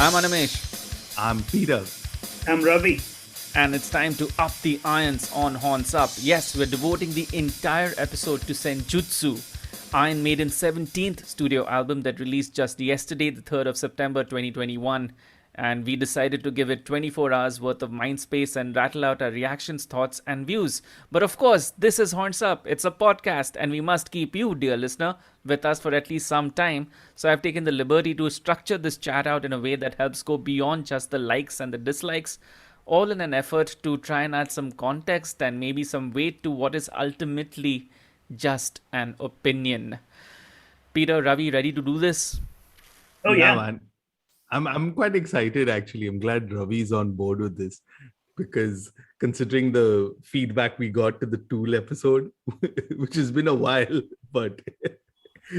I'm Animesh, I'm Peter. I'm Ravi. and it's time to up the irons on Horns Up. Yes, we're devoting the entire episode to Senjutsu, Iron Maiden's 17th studio album that released just yesterday, the 3rd of September 2021. And we decided to give it 24 hours worth of mind space and rattle out our reactions, thoughts, and views. But of course, this is Horns Up. It's a podcast, and we must keep you, dear listener, with us for at least some time. So I've taken the liberty to structure this chat out in a way that helps go beyond just the likes and the dislikes, all in an effort to try and add some context and maybe some weight to what is ultimately just an opinion. Peter, Ravi, ready to do this? Oh Yeah, yeah. man. I'm quite excited actually. I'm glad Ravi's on board with this because considering the feedback we got to the Tool episode, which has been a while, but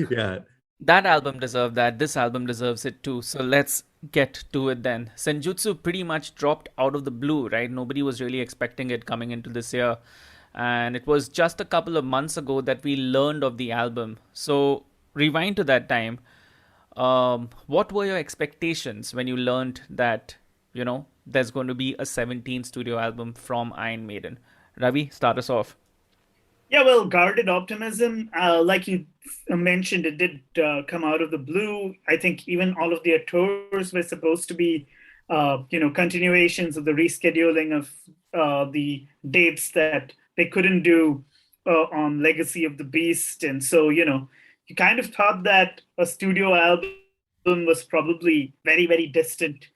yeah. That album deserved that. This album deserves it too. So let's get to it then. Senjutsu pretty much dropped out of the blue, right? Nobody was really expecting it coming into this year. And it was just a couple of months ago that we learned of the album. So rewind to that time. What were your expectations when you learned that, there's going to be a 17 studio album from Iron Maiden? Ravi, start us off. Yeah, well, guarded optimism, like you mentioned, it did come out of the blue. I think even all of their tours were supposed to be, continuations of the rescheduling of the dates that they couldn't do on Legacy of the Beast. And so, you kind of thought that a studio album was probably very, very distant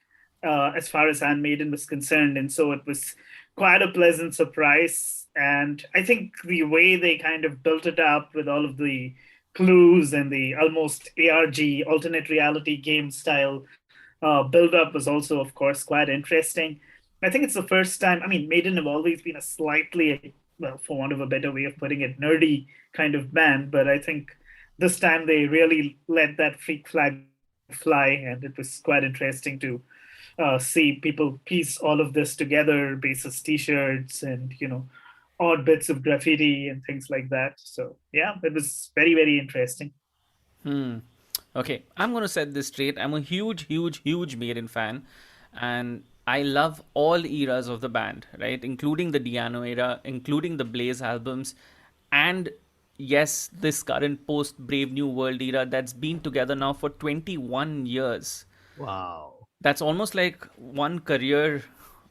as far as Iron Maiden was concerned. And so it was quite a pleasant surprise. And I think the way they kind of built it up with all of the clues and the almost ARG alternate reality game style build up was also, of course, quite interesting. I think it's the first time. I mean, Maiden have always been a slightly, well, for want of a better way of putting it, nerdy kind of band, but I think this time they really let that freak flag fly, and it was quite interesting to see people piece all of this together, basis T-shirts, and odd bits of graffiti and things like that. So yeah, it was very, very interesting. Hmm. Okay, I'm going to set this straight. I'm a huge, huge, huge Maiden fan, and I love all eras of the band, right? Including the Diano era, including the Blaze albums, and yes, this current post Brave New World era that's been together now for 21 years. Wow. That's almost like one career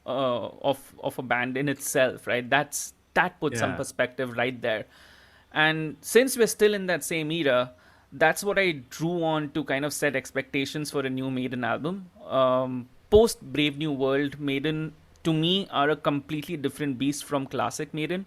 of a band in itself, right? That puts some Yeah. perspective right there. And since we're still in that same era, that's what I drew on to kind of set expectations for a new Maiden album. Post Brave New World, Maiden to me are a completely different beast from classic Maiden.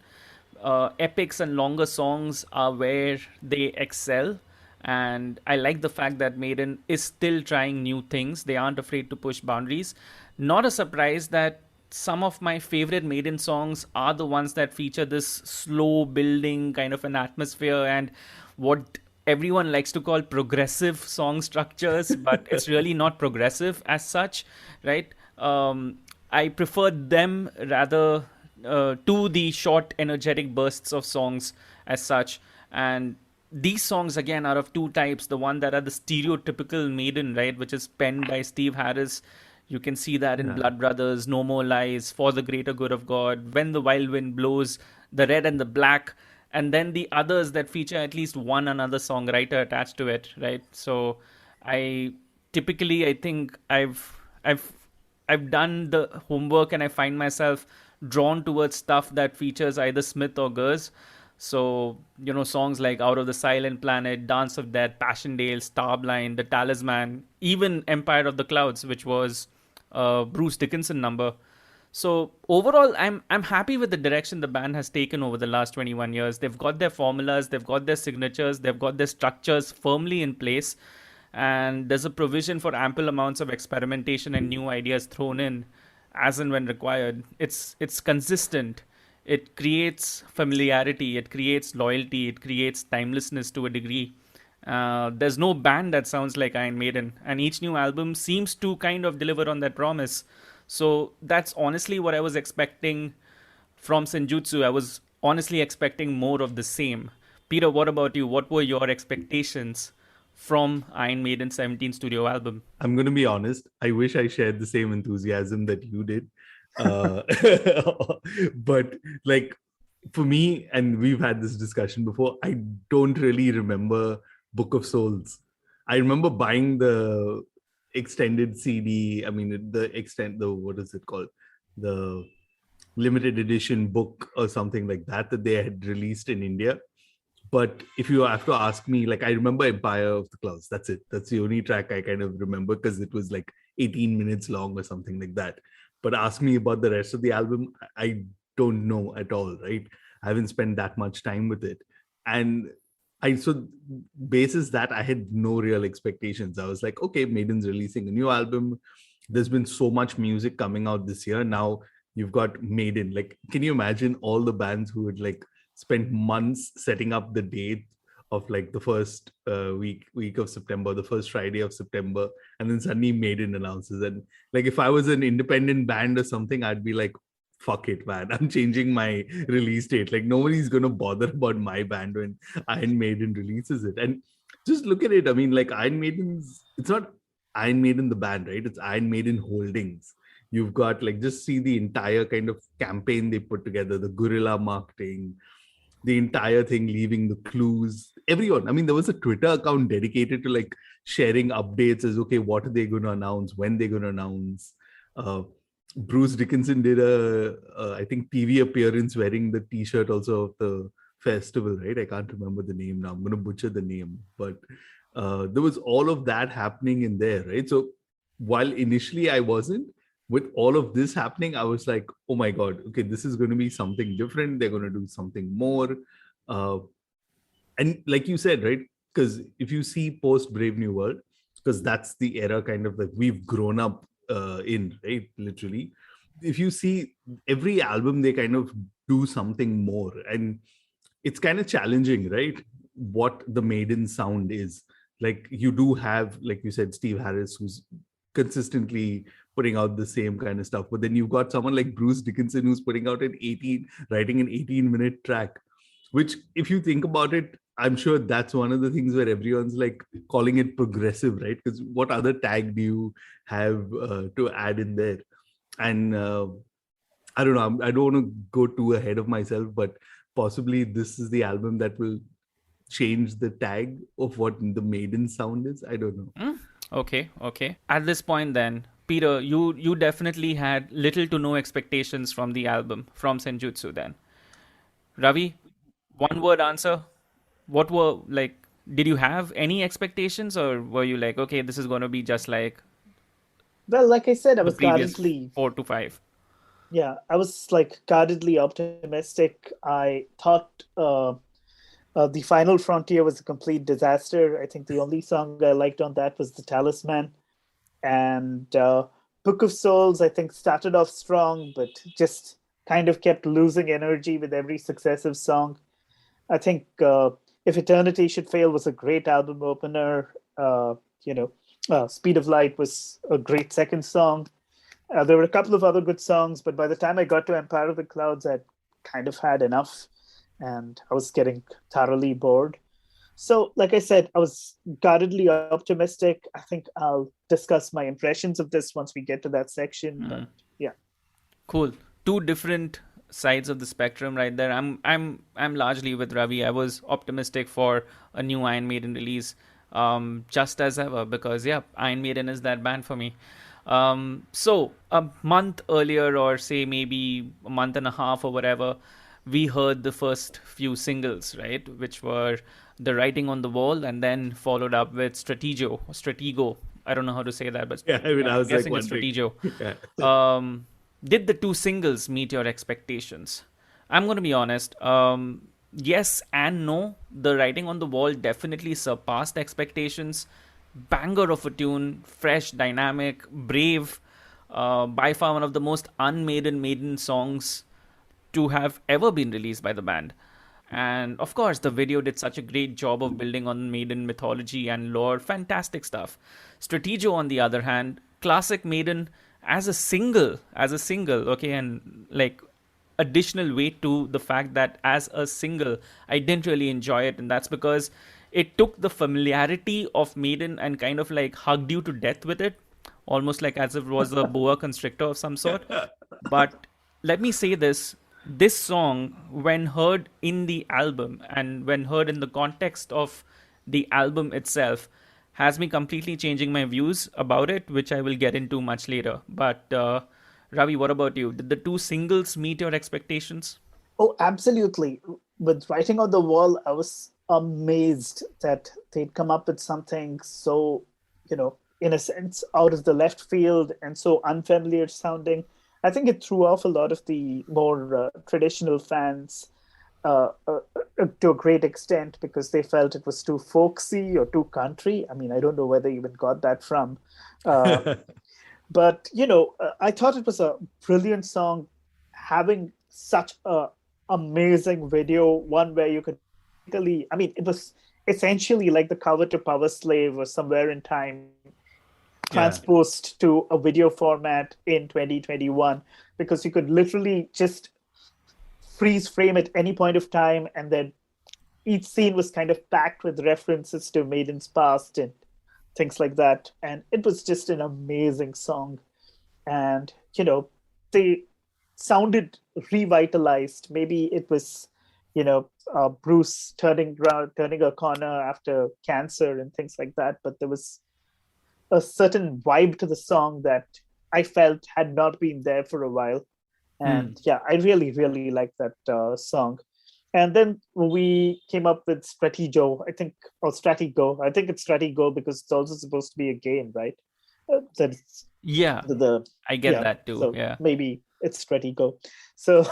Epics and longer songs are where they excel, and I like the fact that Maiden is still trying new things. They aren't afraid to push boundaries. Not a surprise that some of my favorite Maiden songs are the ones that feature this slow building kind of an atmosphere and what everyone likes to call progressive song structures, but it's really not progressive as such, right? I prefer them rather to the short, energetic bursts of songs as such. And these songs, again, are of two types. The one that are the stereotypical Maiden, right, which is penned by Steve Harris. You can see that in Yeah. Blood Brothers, No More Lies, For the Greater Good of God, When the Wild Wind Blows, The Red and the Black, and then the others that feature at least one another songwriter attached to it, right? So I typically, I think I've I've done the homework and I find myself drawn towards stuff that features either Smith or Gers. So, songs like Out of the Silent Planet, Dance of Death, Passchendaele, Starblind, The Talisman, even Empire of the Clouds, which was a Bruce Dickinson number. So overall, I'm happy with the direction the band has taken over the last 21 years. They've got their formulas, they've got their signatures, they've got their structures firmly in place, and there's a provision for ample amounts of experimentation and new ideas thrown in as and when required. It's consistent. It creates familiarity, it creates loyalty, it creates timelessness to a degree. There's no band that sounds like Iron Maiden, and each new album seems to kind of deliver on that promise. So that's honestly what I was expecting from Senjutsu. I was honestly expecting more of the same. Peter, what about you? What were your expectations from Iron Maiden 17 studio album? I'm going to be honest. I wish I shared the same enthusiasm that you did. Uh, but like for me, and we've had this discussion before, I don't really remember Book of Souls. I remember buying the extended CD. I mean, the what is it called? The limited edition book or something like that they had released in India. But if you have to ask me, like, I remember Empire of the Clouds. That's it. That's the only track I kind of remember because it was like 18 minutes long or something like that. But ask me about the rest of the album, I don't know at all, right? I haven't spent that much time with it. And so basis that, I had no real expectations. I was like, okay, Maiden's releasing a new album. There's been so much music coming out this year. Now you've got Maiden. Like, can you imagine all the bands who would like spent months setting up the date of like the first week of September, the first Friday of September, and then suddenly Maiden announces. And like, if I was an independent band or something, I'd be like, fuck it, man, I'm changing my release date. Like, nobody's gonna bother about my band when Iron Maiden releases it. And just look at it. I mean, like, it's not Iron Maiden the band, right? It's Iron Maiden Holdings. You've got like, just see the entire kind of campaign they put together, the guerrilla marketing, the entire thing, leaving the clues, everyone. I mean, there was a Twitter account dedicated to like sharing updates as, okay, what are they going to announce, when they're going to announce. Bruce Dickinson did I think TV appearance wearing the t-shirt also of the festival, right? I can't remember the name now, I'm going to butcher the name, but there was all of that happening in there, right? So while initially I wasn't, with all of this happening, I was like, oh my God, okay, this is going to be something different. They're going to do something more. And like you said, right? Because if you see post Brave New World, because that's the era kind of like we've grown up in, right? Literally. If you see every album, they kind of do something more. And it's kind of challenging, right? What the Maiden sound is. Like, you do have, like you said, Steve Harris, who's consistently putting out the same kind of stuff. But then you've got someone like Bruce Dickinson who's writing an 18-minute track, which, if you think about it, I'm sure that's one of the things where everyone's like calling it progressive, right? Because what other tag do you have to add in there? And I don't know, I don't want to go too ahead of myself, but possibly this is the album that will change the tag of what the Maiden sound is. I don't know. Okay. At this point, then, Peter, you definitely had little to no expectations from the album, from Senjutsu. Then, Ravi, one word answer. What were like? Did you have any expectations, or were you like, okay, this is going to be just like Well, like I said, I the was previous guardedly, 4 to 5? yeah, I was like guardedly optimistic. I thought the Final Frontier was a complete disaster. I think the only song I liked on that was The Talisman. And Book of Souls, I think, started off strong, but just kind of kept losing energy with every successive song. I think If Eternity Should Fail was a great album opener. Speed of Light was a great second song. There were a couple of other good songs, but by the time I got to Empire of the Clouds, I'd kind of had enough, and I was getting thoroughly bored. So, like I said, I was guardedly optimistic. I think I'll discuss my impressions of this once we get to that section. But yeah, Cool. Two different sides of the spectrum right there. I'm largely with Ravi. I was optimistic for a new Iron Maiden release, just as ever, because yeah, Iron Maiden is that band for me. So a month earlier, or say maybe a month and a half or whatever, we heard the first few singles, right, which were The Writing on the Wall, and then followed up with Stratego. I don't know how to say that, but Yeah, I mean, I I'm was like guessing it's wondering. Stratego. Yeah. Did the two singles meet your expectations? I'm going to be honest. Yes and no. The Writing on the Wall definitely surpassed expectations. Banger of a tune, fresh, dynamic, brave. By far one of the most Maiden songs to have ever been released by the band. And of course, the video did such a great job of building on Maiden mythology and lore. Fantastic stuff. Stratego, on the other hand, classic Maiden as a single, okay, and like additional weight to the fact that as a single, I didn't really enjoy it, and that's because it took the familiarity of Maiden and kind of like hugged you to death with it, almost like as if it was a boa constrictor of some sort. But let me say this song, when heard in the album and when heard in the context of the album itself, has me completely changing my views about it, which I will get into much later. But Ravi, what about you? Did the two singles meet your expectations? Oh, absolutely. With Writing on the Wall, I was amazed that they'd come up with something so, in a sense, out of the left field and so unfamiliar sounding. I think it threw off a lot of the more traditional fans to a great extent because they felt it was too folksy or too country. I mean, I don't know where they even got that from. But, I thought it was a brilliant song, having such a amazing video, one where you could really, I mean, it was essentially like the cover to Power Slave or Somewhere in Time transposed to a video format in 2021, because you could literally just freeze frame at any point of time, and then each scene was kind of packed with references to Maiden's past and things like that. And it was just an amazing song. And, they sounded revitalized. Maybe it was, Bruce turning a corner after cancer and things like that. But there was a certain vibe to the song that I felt had not been there for a while. And I really, really liked that song. And then we came up with Stratigo, I think, or Stratigo. I think it's Stratigo because it's also supposed to be a game, right? That's I get that too. So yeah, maybe it's Stratigo. So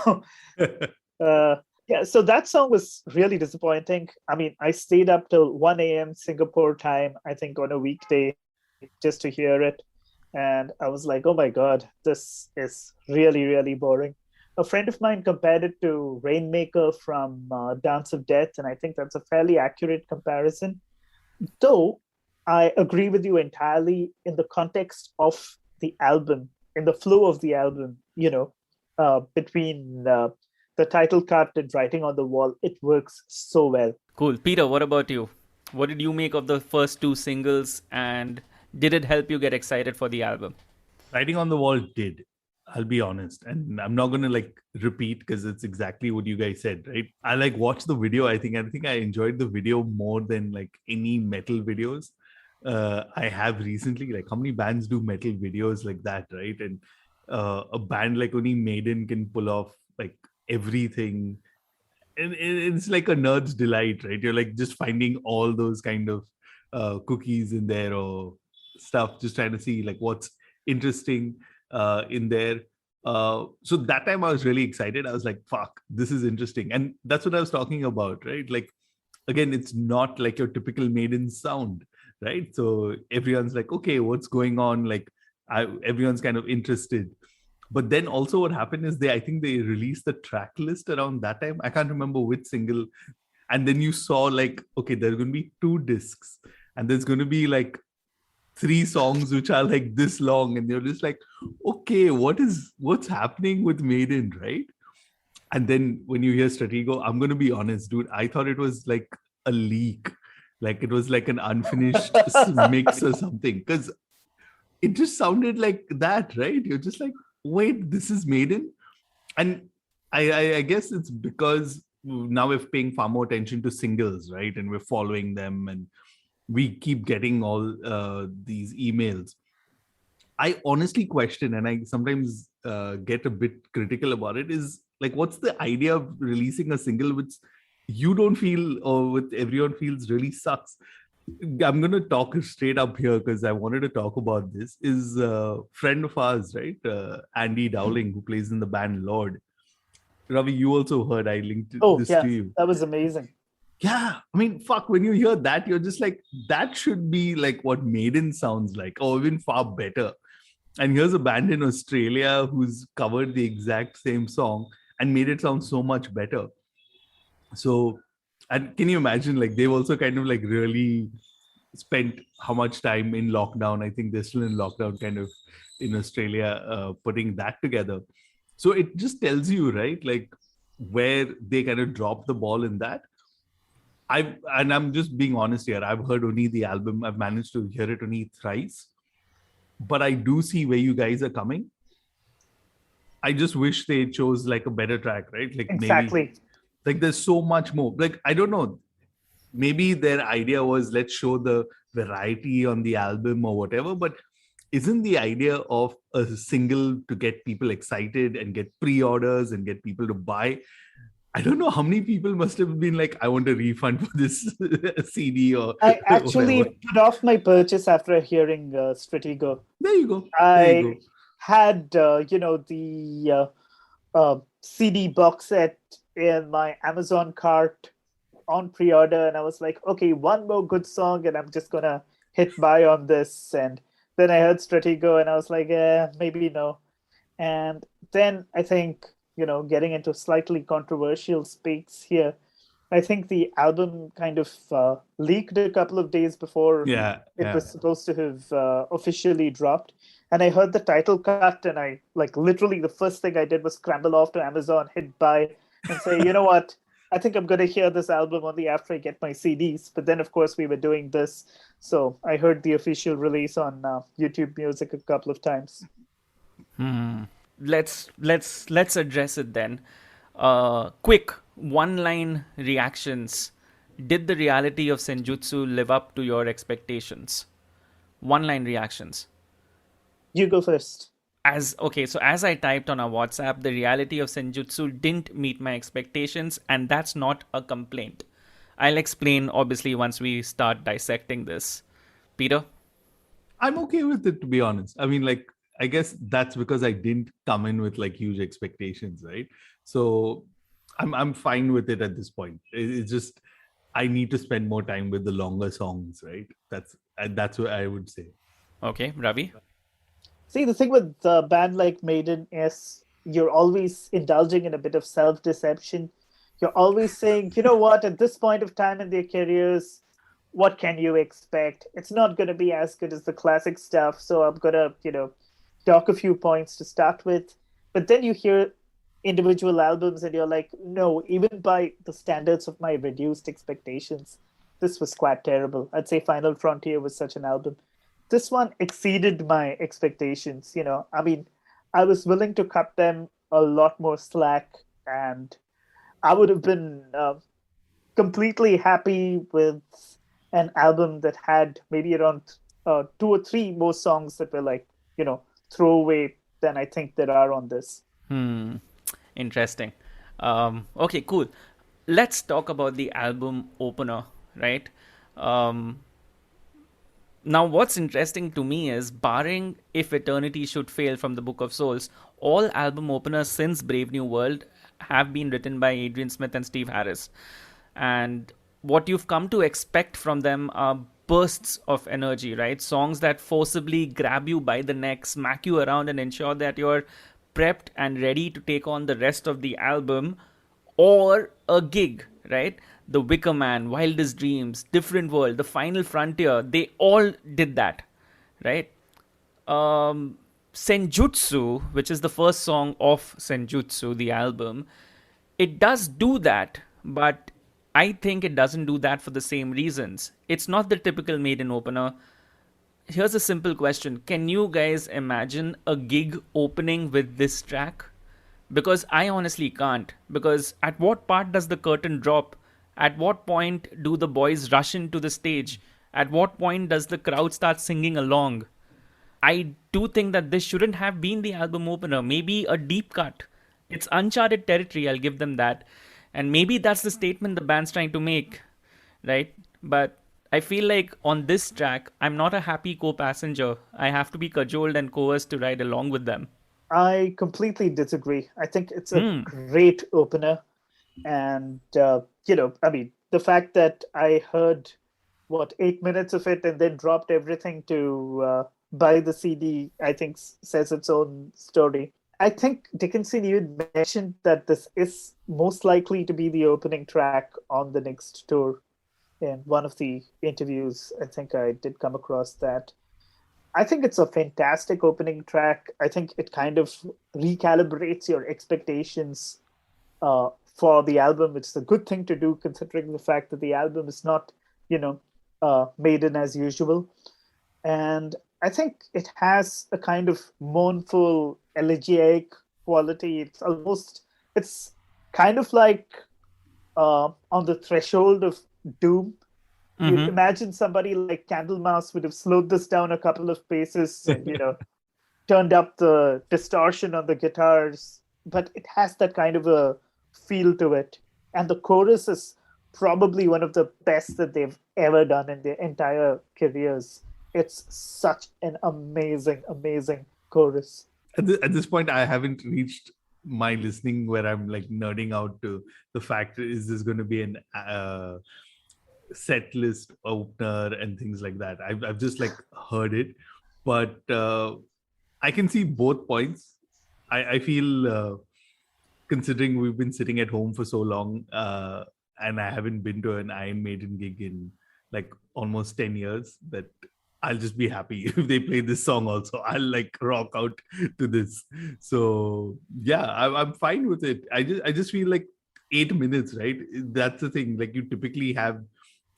so that song was really disappointing. I mean, I stayed up till 1 a.m. Singapore time, I think, on a weekday just to hear it. And I was like, oh my God, this is really, really boring. A friend of mine compared it to Rainmaker from Dance of Death, and I think that's a fairly accurate comparison. Though I agree with you entirely in the context of the album, in the flow of the album, between the title card and Writing on the Wall, it works so well. cool. Peter, what about you? What did you make of the first two singles, and did it help you get excited for the album? Writing on the Wall did. I'll be honest, and I'm not gonna repeat because it's exactly what you guys said, right? I watched the video. I think I enjoyed the video more than any metal videos I have recently. How many bands do metal videos like that, right? And a band like only Maiden can pull off everything, and it's like a nerd's delight, right? You're just finding all those kind of cookies in there or stuff, just trying to see what's interesting in there. So that time I was really excited. I was like, fuck, this is interesting. And that's what I was talking about, right? Again, it's not your typical Maiden sound, right? So everyone's like, okay, what's going on? Everyone's kind of interested. But then also what happened is I think they released the track list around that time. I can't remember which single. And then you saw okay, there's going to be 2 discs and there's going to be 3 songs which are this long, and you're just okay, what's happening with Maiden, right? And then when you hear Stratego, I'm going to be honest, dude, I thought it was a leak, it was an unfinished mix or something, because it just sounded like that, right? You're just wait, this is Maiden? And I guess it's because now we're paying far more attention to singles, right? And we're following them, and we keep getting all these emails. I honestly question, and I sometimes get a bit critical about it, is what's the idea of releasing a single which you don't feel or with everyone feels really sucks? I'm going to talk straight up here because I wanted to talk about this. Is a friend of ours, right? Andy Dowling, who plays in the band Lord. Ravi, you also heard, I linked this to you. That was amazing. Yeah, I mean, fuck, when you hear that, you're just that should be what Maiden sounds like, or even far better. And here's a band in Australia who's covered the exact same song and made it sound so much better. So, and can you imagine, they've also kind of really spent how much time in lockdown? I think they're still in lockdown kind of in Australia, putting that together. So it just tells you, right, where they kind of drop the ball in that. I'm just being honest here. I've heard only the album. I've managed to hear it only thrice, but I do see where you guys are coming. I just wish they chose like a better track, right? Like maybe Exactly. like there's so much more. Like I don't know. Maybe their idea was let's show the variety on the album or whatever, but isn't the idea of a single to get people excited and get pre-orders and get people to buy? I don't know how many people must have been like, I want a refund for this CD or I actually whatever. put off my purchase after hearing Stratego. There you go. There you I go. had, the CD box set in my Amazon cart on pre-order, and I was like, okay, one more good song, and I'm just gonna hit buy on this. And then I heard Stratego, and I was like, maybe no. And then I think, getting into slightly controversial speaks here, I think the album kind of leaked a couple of days before Yeah. it was supposed to have officially dropped. And I heard the title cut, and I literally the first thing I did was scramble off to Amazon, hit buy, and say, you know what? I think I'm going to hear this album only after I get my CDs. But then, of course, we were doing this, so I heard the official release on YouTube Music a couple of times. Let's address it then. Quick one-line reactions. Did the reality of Senjutsu live up to your expectations? One-line reactions. You go first. As I typed on our WhatsApp, the reality of Senjutsu didn't meet my expectations, and that's not a complaint. I'll explain obviously once we start dissecting this. Peter? I'm okay with it, to be honest. I mean, like, I guess that's because I didn't come in with like huge expectations, right? So I'm fine with it at this point. It's just I need to spend more time with the longer songs, right? That's what I would say. Okay, Ravi? See, the thing with the band like Maiden is you're always indulging in a bit of self-deception. You're always saying, you know what, at this point of time in their careers, what can you expect? It's not going to be as good as the classic stuff, so I'm going to, dock a few points to start with. But then you hear individual albums and you're like, no, even by the standards of my reduced expectations, this was quite terrible. I'd say Final Frontier was such an album. This one exceeded my expectations. I mean, I was willing to cut them a lot more slack, and I would have been completely happy with an album that had maybe around 2 or 3 more songs that were like, throwaway than I think there are on this. Interesting. Okay, cool. Let's talk about the album opener, right? Now, what's interesting to me is, barring If Eternity Should Fail from the Book of Souls, all album openers since Brave New World have been written by Adrian Smith and Steve Harris. And what you've come to expect from them are bursts of energy, right? Songs that forcibly grab you by the neck, smack you around, and ensure that you're prepped and ready to take on the rest of the album or a gig, right? The Wicker Man, Wildest Dreams, Different World, The Final Frontier, they all did that, right? Senjutsu, which is the first song of Senjutsu, the album, it does do that, but I think it doesn't do that for the same reasons. It's not the typical Maiden opener. Here's a simple question. Can you guys imagine a gig opening with this track? Because I honestly can't. Because at what part does the curtain drop? At what point do the boys rush into the stage? At what point does the crowd start singing along? I do think that this shouldn't have been the album opener. Maybe a deep cut. It's uncharted territory, I'll give them that. And maybe that's the statement the band's trying to make, right? But I feel like on this track, I'm not a happy co-passenger. I have to be cajoled and coerced to ride along with them. I completely disagree. I think it's a great opener. And, I mean, the fact that I heard, 8 minutes of it and then dropped everything to buy the CD, I think says its own story. I think, Dickinson, you mentioned that this is most likely to be the opening track on the next tour. In one of the interviews, I think I did come across that. I think it's a fantastic opening track. I think it kind of recalibrates your expectations for the album, which is a good thing to do considering the fact that the album is not, Maiden as usual. And I think it has a kind of mournful, elegiac quality. It's kind of like on the threshold of doom. You'd imagine somebody like Candlemas would have slowed this down a couple of paces and, turned up the distortion on the guitars, but it has that kind of a feel to it. And the chorus is probably one of the best that they've ever done in their entire careers. It's such an amazing, amazing chorus. At this point, I haven't reached my listening where I'm like nerding out to the fact, is this going to be an set list opener and things like that. I've just like heard it, but I can see both points. I feel considering we've been sitting at home for so long and I haven't been to an Iron Maiden gig in like almost 10 years, that I'll just be happy if they play this song also. I'll like rock out to this. So yeah, I'm fine with it. I just feel like 8 minutes, right? That's the thing. Like you typically have,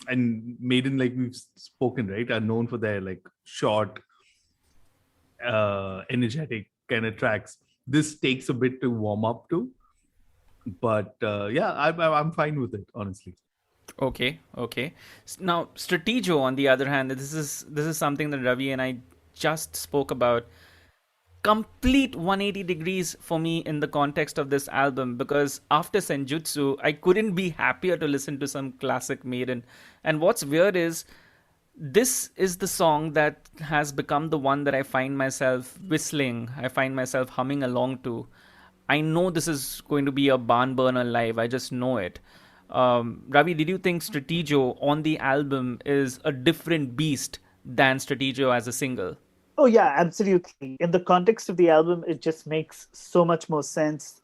and Maiden, like we've spoken, right, are known for their like short, energetic kind of tracks. This takes a bit to warm up to, but yeah, I'm fine with it, honestly. Okay. Now, Strategio, on the other hand, this is something that Ravi and I just spoke about. Complete 180 degrees for me in the context of this album, because after Senjutsu, I couldn't be happier to listen to some classic Maiden. And what's weird is, this is the song that has become the one that I find myself whistling, I find myself humming along to. I know this is going to be a barn burner live, I just know it. Ravi, did you think Strategio on the album is a different beast than Strategio as a single? Oh, yeah, absolutely. In the context of the album, it just makes so much more sense.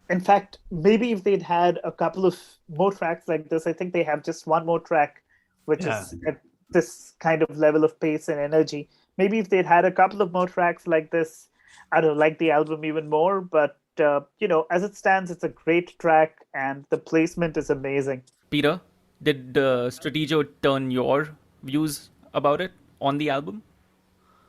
In fact, maybe if they'd had a couple of more tracks like this, I think they have just one more track, which is at this kind of level of pace and energy. Maybe if they'd had a couple of more tracks like this, I'd have liked the album even more. But, as it stands, it's a great track and the placement is amazing. Peter, did Strategio turn your views about it on the album?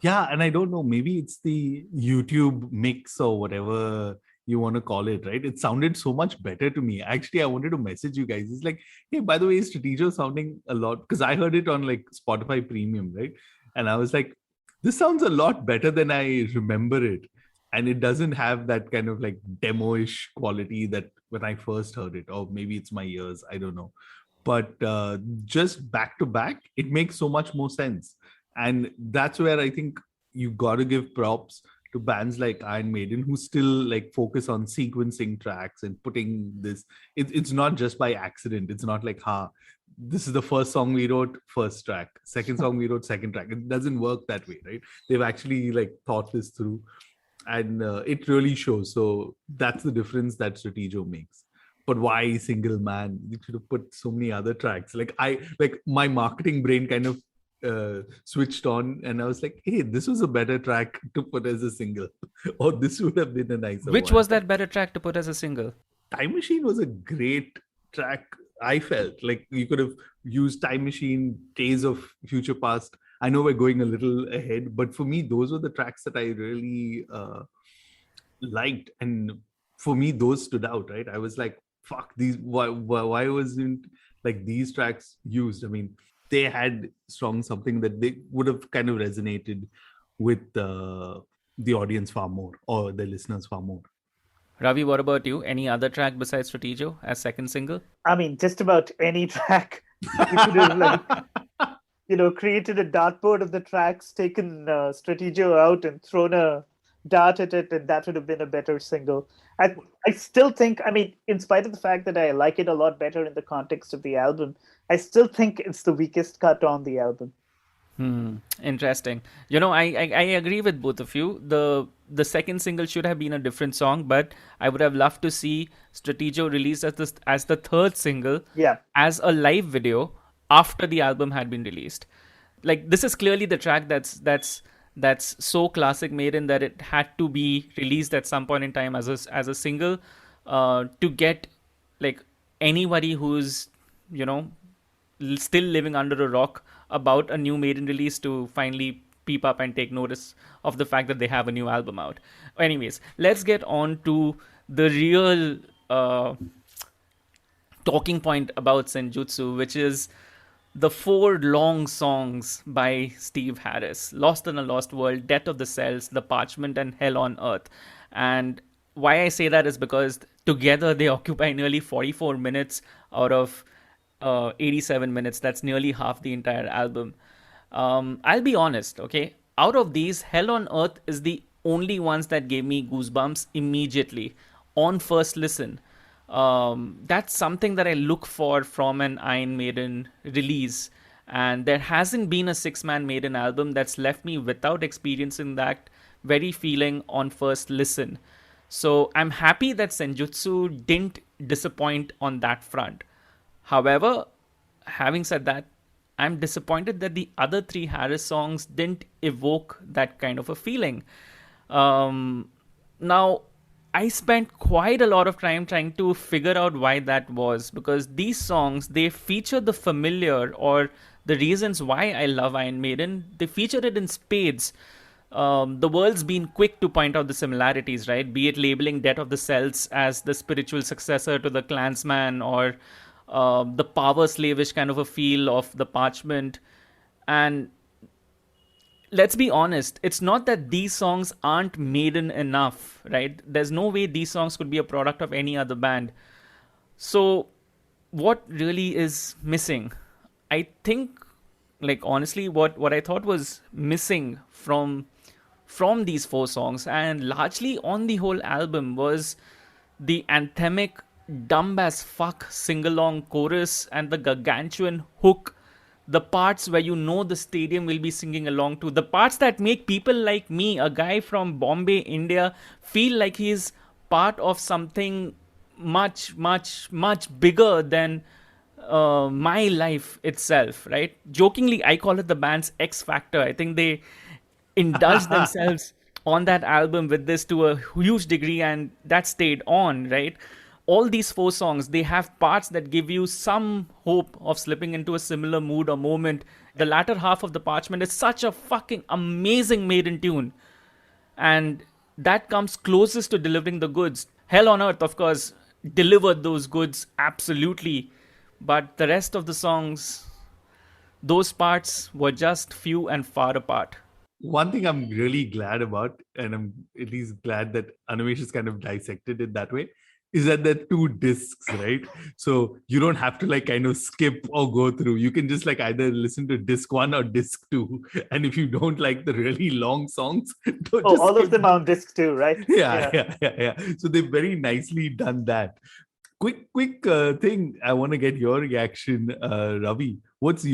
Yeah, and I don't know, maybe it's the YouTube mix or whatever you want to call it, right? It sounded so much better to me. Actually, I wanted to message you guys. It's like, hey, by the way, is Strategio sounding a lot, because I heard it on like Spotify Premium, right? And I was like, this sounds a lot better than I remember it. And it doesn't have that kind of like demo-ish quality that when I first heard it, or maybe it's my ears, I don't know. But just back to back, it makes so much more sense. And that's where I think you got to give props to bands like Iron Maiden, who still like focus on sequencing tracks and putting this. It's not just by accident. It's not like, this is the first song we wrote, first track. Second song we wrote, second track. It doesn't work that way, right? They've actually like thought this through, and it really shows. So that's the difference that Strategio makes. But why Single Man? You should have put so many other tracks. Like my marketing brain kind of switched on, and I was like, hey, this was a better track to put as a single, or this would have been a nicer Which one. was that better track to put as a single? Time Machine was a great track. I felt like you could have used Time Machine, Days of Future Past. I know we're going a little ahead, but for me, those were the tracks that I really liked, and for me, those stood out, right? I was like, fuck, these, why wasn't like these tracks used? I mean, they had strong something that they would have kind of resonated with the audience far more, or the listeners far more. Ravi, what about you? Any other track besides Strategio as second single? I mean, just about any track. You could have created a dartboard of the tracks, taken Strategio out and thrown a dart at it, and that would have been a better single. I still think, I mean, in spite of the fact that I like it a lot better in the context of the album, I still think it's the weakest cut on the album. Interesting. I agree with both of you. The second single should have been a different song, but I would have loved to see Strategio released as the third single, as a live video after the album had been released. Like, this is clearly the track that's so classic Maiden that it had to be released at some point in time as a single to get like anybody who's, you know, still living under a rock about a new Maiden release to finally peep up and take notice of the fact that they have a new album out. Anyways, let's get on to the real talking point about Senjutsu, which is the 4 long songs by Steve Harris: Lost in a Lost World, Death of the Cells, The Parchment, and Hell on Earth. And why I say that is because together they occupy nearly 44 minutes out of 87 minutes. That's nearly half the entire album. I'll be honest, okay? Out of these, Hell on Earth is the only ones that gave me goosebumps immediately on first listen. That's something that I look for from an Iron Maiden release. And there hasn't been a 6-man Maiden album that's left me without experiencing that very feeling on first listen. So I'm happy that Senjutsu didn't disappoint on that front. However, having said that, I'm disappointed that the other 3 Harris songs didn't evoke that kind of a feeling. Now, I spent quite a lot of time trying to figure out why that was, because these songs, they feature the familiar, or the reasons why I love Iron Maiden, they feature it in spades. The world's been quick to point out the similarities, right? Be it labeling Death of the Cells as the spiritual successor to the Clansman, or the power slavish kind of a feel of the Parchment. And let's be honest, it's not that these songs aren't Maiden enough, right? There's no way these songs could be a product of any other band. So, what really is missing? I think, like, honestly, what I thought was missing from these 4 songs, and largely on the whole album, was the anthemic dumb as fuck sing-along chorus and the gargantuan hook, the parts where you know the stadium will be singing along to, the parts that make people like me, a guy from Bombay, India, feel like he's part of something much, much, much bigger than my life itself, right? Jokingly, I call it the band's X Factor. I think they indulge themselves on that album with this to a huge degree, and that stayed on, right? All these 4 songs, they have parts that give you some hope of slipping into a similar mood or moment. The latter half of The Parchment is such a fucking amazing Maiden tune, and that comes closest to delivering the goods. Hell on Earth, of course, delivered those goods absolutely, but the rest of the songs, those parts were just few and far apart. One thing I'm really glad about, and I'm at least glad that Animesh has kind of dissected it that way, is that there are 2 discs, right? So you don't have to like kind of skip or go through. You can just like either listen to disc 1 or disc 2. And if you don't like the really long songs, don't just all skip. of them are on disc 2, right? Yeah. So they've very nicely done that. Quick thing. I want to get your reaction, Ravi. What do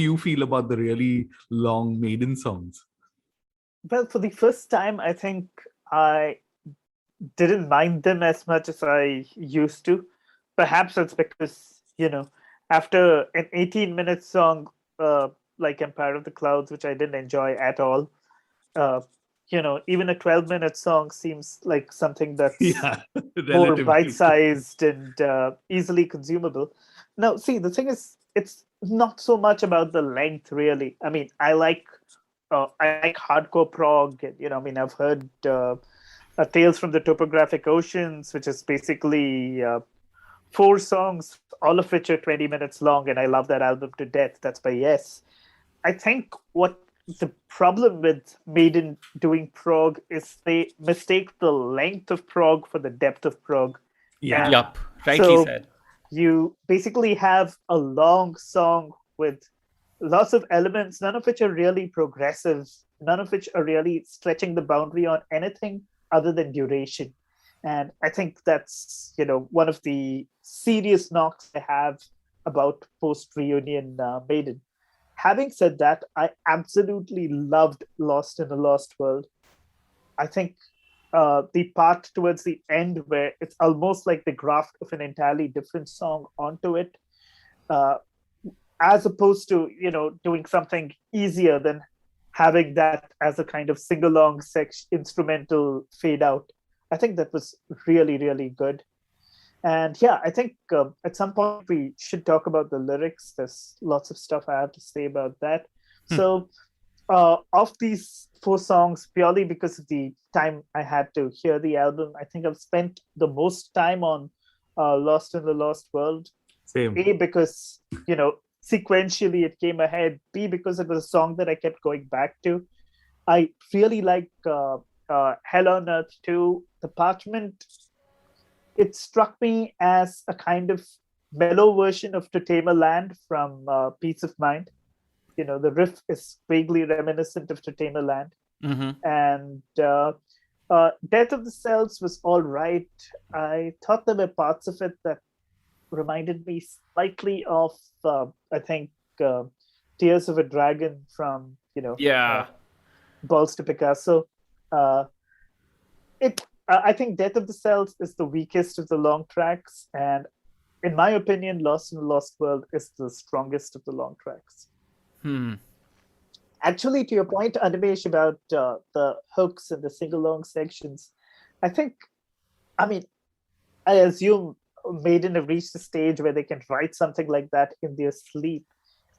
you feel about the really long Maiden songs? Well, for the first time, I think I didn't mind them as much as I used to. Perhaps it's because, after an 18-minute song like Empire of the Clouds, which I didn't enjoy at all, even a 12-minute song seems like something that's more bite-sized and easily consumable. Now, see, the thing is, it's not so much about the length, really. I mean, I like hardcore prog. I've heard Tales from the Topographic Oceans, which is basically 4 songs, all of which are 20 minutes long, and I love that album to death. That's by Yes. I think what the problem with Maiden doing prog is they mistake the length of prog for the depth of prog. Yeah. Yup. Rightly said. You basically have a long song with lots of elements, none of which are really progressive, none of which are really stretching the boundary on anything other than duration. And I think that's, one of the serious knocks I have about post-reunion Maiden. Having said that, I absolutely loved Lost in a Lost World. I think the part towards the end where it's almost like the graft of an entirely different song onto it, as opposed to, doing something easier than having that as a kind of sing-along instrumental fade out. I think that was really, really good. And yeah, I think at some point we should talk about the lyrics. There's lots of stuff I have to say about that. So, of these four songs, purely because of the time I had to hear the album, I think I've spent the most time on Lost in the Lost World. Same. A, because, sequentially it came ahead. B, because it was a song that I kept going back to. I really like Hell on Earth too. The Parchment, it struck me as a kind of mellow version of To Tame a Land from Peace of Mind. The riff is vaguely reminiscent of To Tame a Land. And Death of the Cells was all right. I thought there were parts of it that reminded me slightly of, I think, Tears of a Dragon from, Balls to Picasso. I think Death of the Cells is the weakest of the long tracks, and in my opinion, Lost in the Lost World is the strongest of the long tracks. Actually, to your point, Animesh, about the hooks and the sing-along sections, I assume Maiden have reached a stage where they can write something like that in their sleep.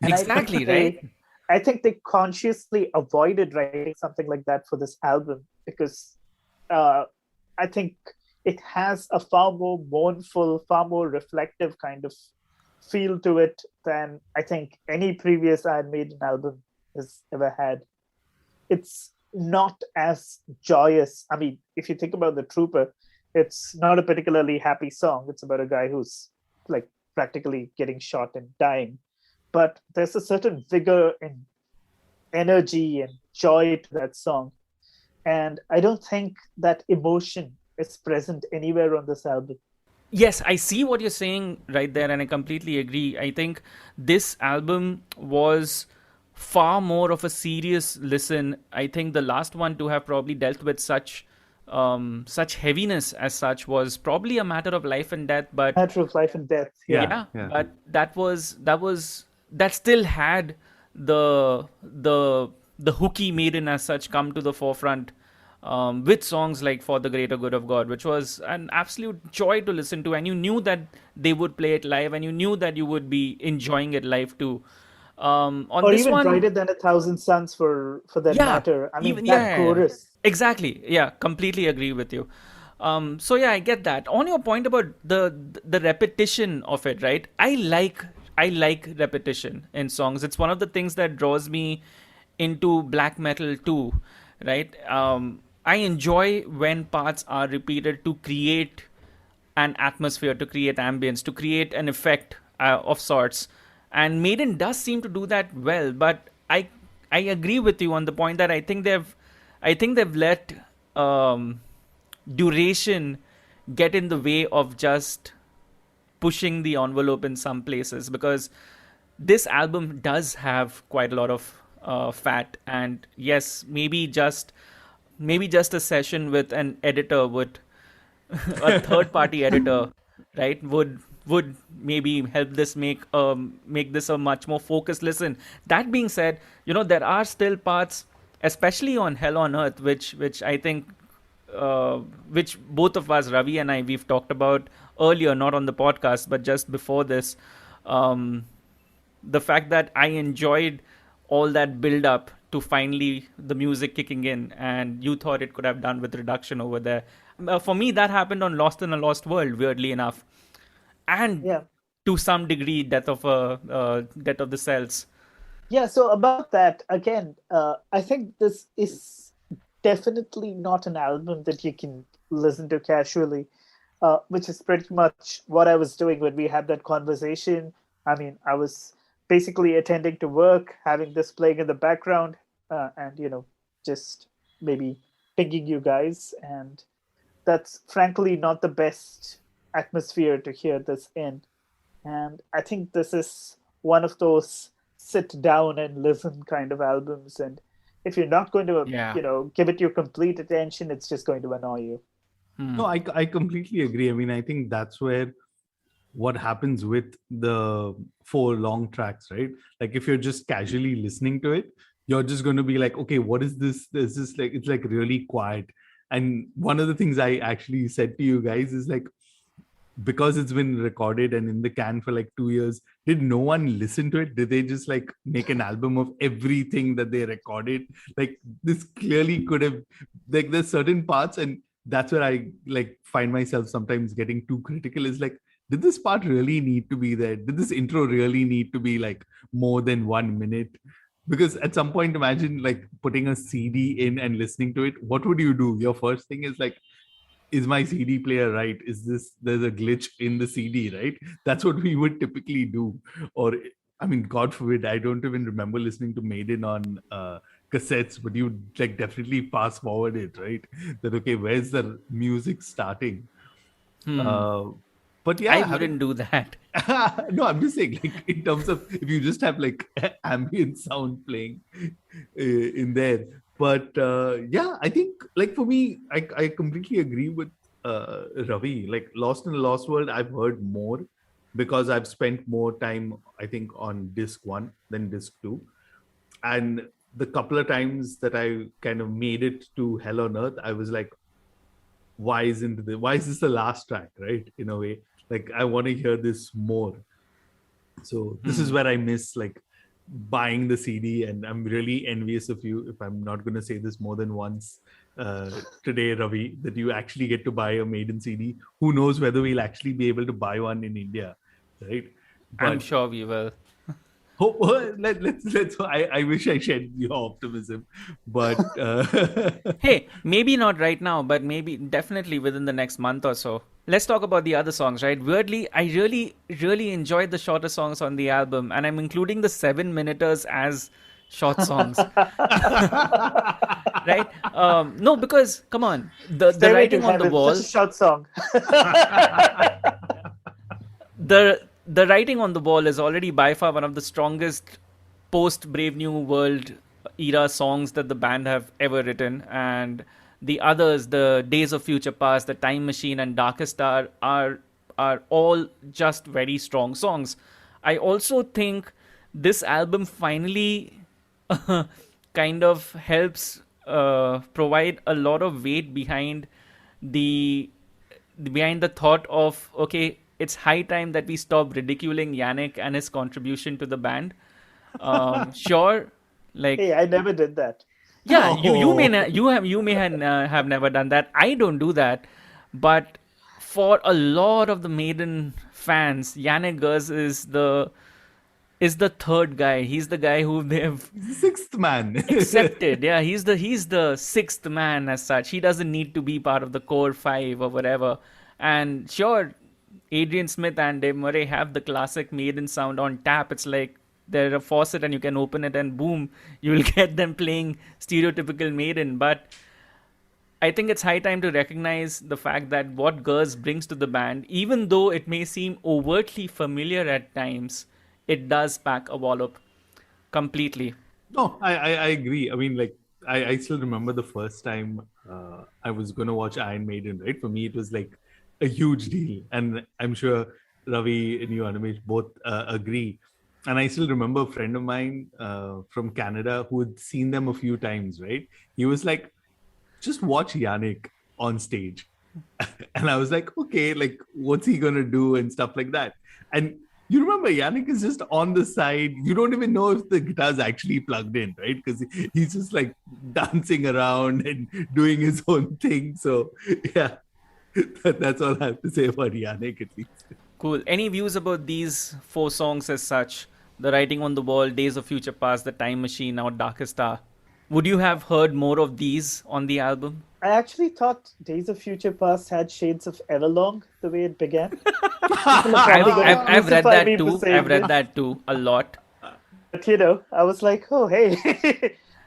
And exactly, right? I think they consciously avoided writing something like that for this album because I think it has a far more mournful, far more reflective kind of feel to it than I think any previous Iron Maiden album has ever had. It's not as joyous. I mean, if you think about The Trooper, it's not a particularly happy song. It's about a guy who's like practically getting shot and dying. But there's a certain vigor and energy and joy to that song. And I don't think that emotion is present anywhere on this album. Yes, I see what you're saying right there, and I completely agree. I think this album was far more of a serious listen. I think the last one to have probably dealt with such heaviness as such was probably a matter of life and death. But matter of life and death. Yeah. But that still had the hooky Maiden as such come to the forefront. With songs like For the Greater Good of God, which was an absolute joy to listen to, and you knew that they would play it live, and you knew that you would be enjoying it live too. Or this even one, Brighter Than a Thousand Suns for that matter. I mean, chorus. Exactly. Yeah, completely agree with you. So yeah, I get that. On your point about the repetition of it, right? I like repetition in songs. It's one of the things that draws me into black metal too, right? I enjoy when parts are repeated to create an atmosphere, to create ambience, to create an effect of sorts. And Maiden does seem to do that well, but I agree with you on the point that I think they've let duration get in the way of just pushing the envelope in some places, because this album does have quite a lot of fat, and yes, maybe just a session with an editor would a third party editor, right, would maybe help this make this a much more focused listen. That being said, there are still parts, especially on Hell on Earth, which I think which both of us, Ravi and I, we've talked about earlier, not on the podcast but just before this, the fact that I enjoyed all that build up to finally the music kicking in, and you thought it could have done with reduction over there. For me, that happened on Lost in a Lost World, weirdly enough, and to some degree Death of the Cells. Yeah, so about that, again, I think this is definitely not an album that you can listen to casually, which is pretty much what I was doing when we had that conversation. I mean, I was basically attending to work, having this playing in the background, and just maybe pinging you guys, and that's frankly not the best atmosphere to hear this in. And I think this is one of those sit down and listen kind of albums, and if you're not going to give it your complete attention, it's just going to annoy you. No, I completely agree. I mean, I think that's where what happens with the 4 long tracks, right? Like if you're just casually listening to it, you're just going to be like, okay, what is this? This is like, it's like really quiet. And one of the things I actually said to you guys is like, because it's been recorded and in the can for like 2 years, did no one listen to it? Did they just like make an album of everything that they recorded? Like this clearly could have, like there's certain parts, and that's where I like find myself sometimes getting too critical, is like, did this part really need to be there? Did this intro really need to be like more than 1 minute? Because at some point, imagine like putting a CD in and listening to it. What would you do? Your first thing is like, is my CD player right? There's a glitch in the CD, right? That's what we would typically do. Or, I mean, God forbid, I don't even remember listening to Maiden on cassettes, but you like definitely fast forward it, right? That, okay, where's the music starting? But yeah, I wouldn't do that. no, I'm just saying, like, in terms of if you just have like ambient sound playing in there. But yeah, I think like for me, I completely agree with Ravi. Like Lost in the Lost World, I've heard more because I've spent more time, I think, on disc 1 than disc 2. And the couple of times that I kind of made it to Hell on Earth, I was like, why is this the last track, right? In a way, like I want to hear this more. So this is where I miss like buying the CD, and I'm really envious of you, if I'm not going to say this more than once today, Ravi, that you actually get to buy a Maiden CD. Who knows whether we'll actually be able to buy one in India, right? I'm sure we will. Let's. I wish I shared your optimism, but Hey, maybe not right now, but maybe definitely within the next month or so. Let's talk about the other songs, right? Weirdly, I really enjoyed the shorter songs on the album, and I'm including the 7-minuters as short songs. Right? No, because come on, the Stairway to writing on the Heaven, wall. such a short song. The writing on the wall is already by far one of the strongest post Brave New World era songs that the band have ever written, and the others, the Days of Future Past, the Time Machine, and Darkest Star, are all just very strong songs. I also think this album finally kind of helps provide a lot of weight behind the thought of, okay, it's high time that we stop ridiculing Yannick and his contribution to the band. Sure, like Hey, I never did that. yeah, you may have never done that. I don't do that, but for a lot of the Maiden fans, Yannick Gers is the third guy. He's the guy who they've sixth man accepted. Yeah, he's the sixth man as such. He doesn't need to be part of the core 5 or whatever. And sure, Adrian Smith and Dave Murray have the classic Maiden sound on tap. It's like they're a faucet and you can open it and boom, you will get them playing stereotypical Maiden. But I think it's high time to recognize the fact that what Gers brings to the band, even though it may seem overtly familiar at times, it does pack a wallop completely. No, I agree. I mean, like, I still remember the first time I was going to watch Iron Maiden, right? For me, it was like a huge deal. And I'm sure Ravi and you, Animesh, both agree. And I still remember a friend of mine from Canada who had seen them a few times, right? He was like, just watch Yannick on stage. And I was like, okay, like, what's he going to do and stuff like that. And you remember Yannick is just on the side. You don't even know if the guitar's actually plugged in, right? Because he's just like dancing around and doing his own thing. So yeah, that's all I have to say about Yannick at least. Cool. Any views about these 4 songs as such? The Writing on the Wall, Days of Future Past, The Time Machine, or Darkest Star. Would you have heard more of these on the album? I actually thought Days of Future Past had shades of Everlong, the way it began. I've read that too. I've read that too a lot. But you know, I was like, oh hey,